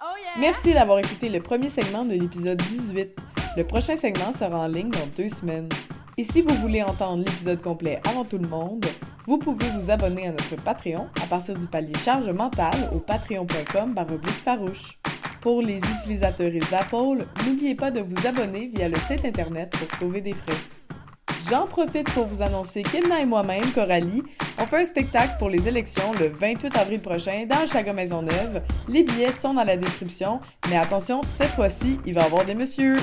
Oh yeah! Merci d'avoir écouté le premier segment de l'épisode 18. Le prochain segment sera en ligne dans 2 semaines. Et si vous voulez entendre l'épisode complet avant tout le monde, vous pouvez vous abonner à notre Patreon à partir du palier charge mentale au patreon.com/farouche. Pour les utilisateurs d'Apple, n'oubliez pas de vous abonner via le site internet pour sauver des frais. J'en profite pour vous annoncer qu'Edna et moi-même, Coralie, on fait un spectacle pour les élections le 28 avril prochain dans Hochelaga Maisonneuve. Les billets sont dans la description, mais attention, cette fois-ci, il va y avoir des messieurs.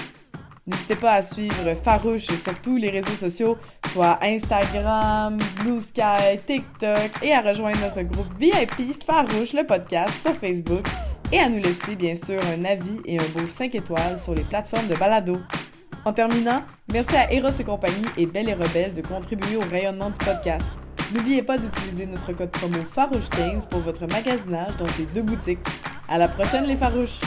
N'hésitez pas à suivre Farouche sur tous les réseaux sociaux, soit Instagram, Blue Sky, TikTok, et à rejoindre notre groupe VIP Farouche, le podcast, sur Facebook, et à nous laisser bien sûr un avis et un beau 5 étoiles sur les plateformes de balado. En terminant, merci à Eros et compagnie et Belle et Rebelle de contribuer au rayonnement du podcast. N'oubliez pas d'utiliser notre code promo Farouche15 pour votre magasinage dans ces 2 boutiques. À la prochaine les Farouches!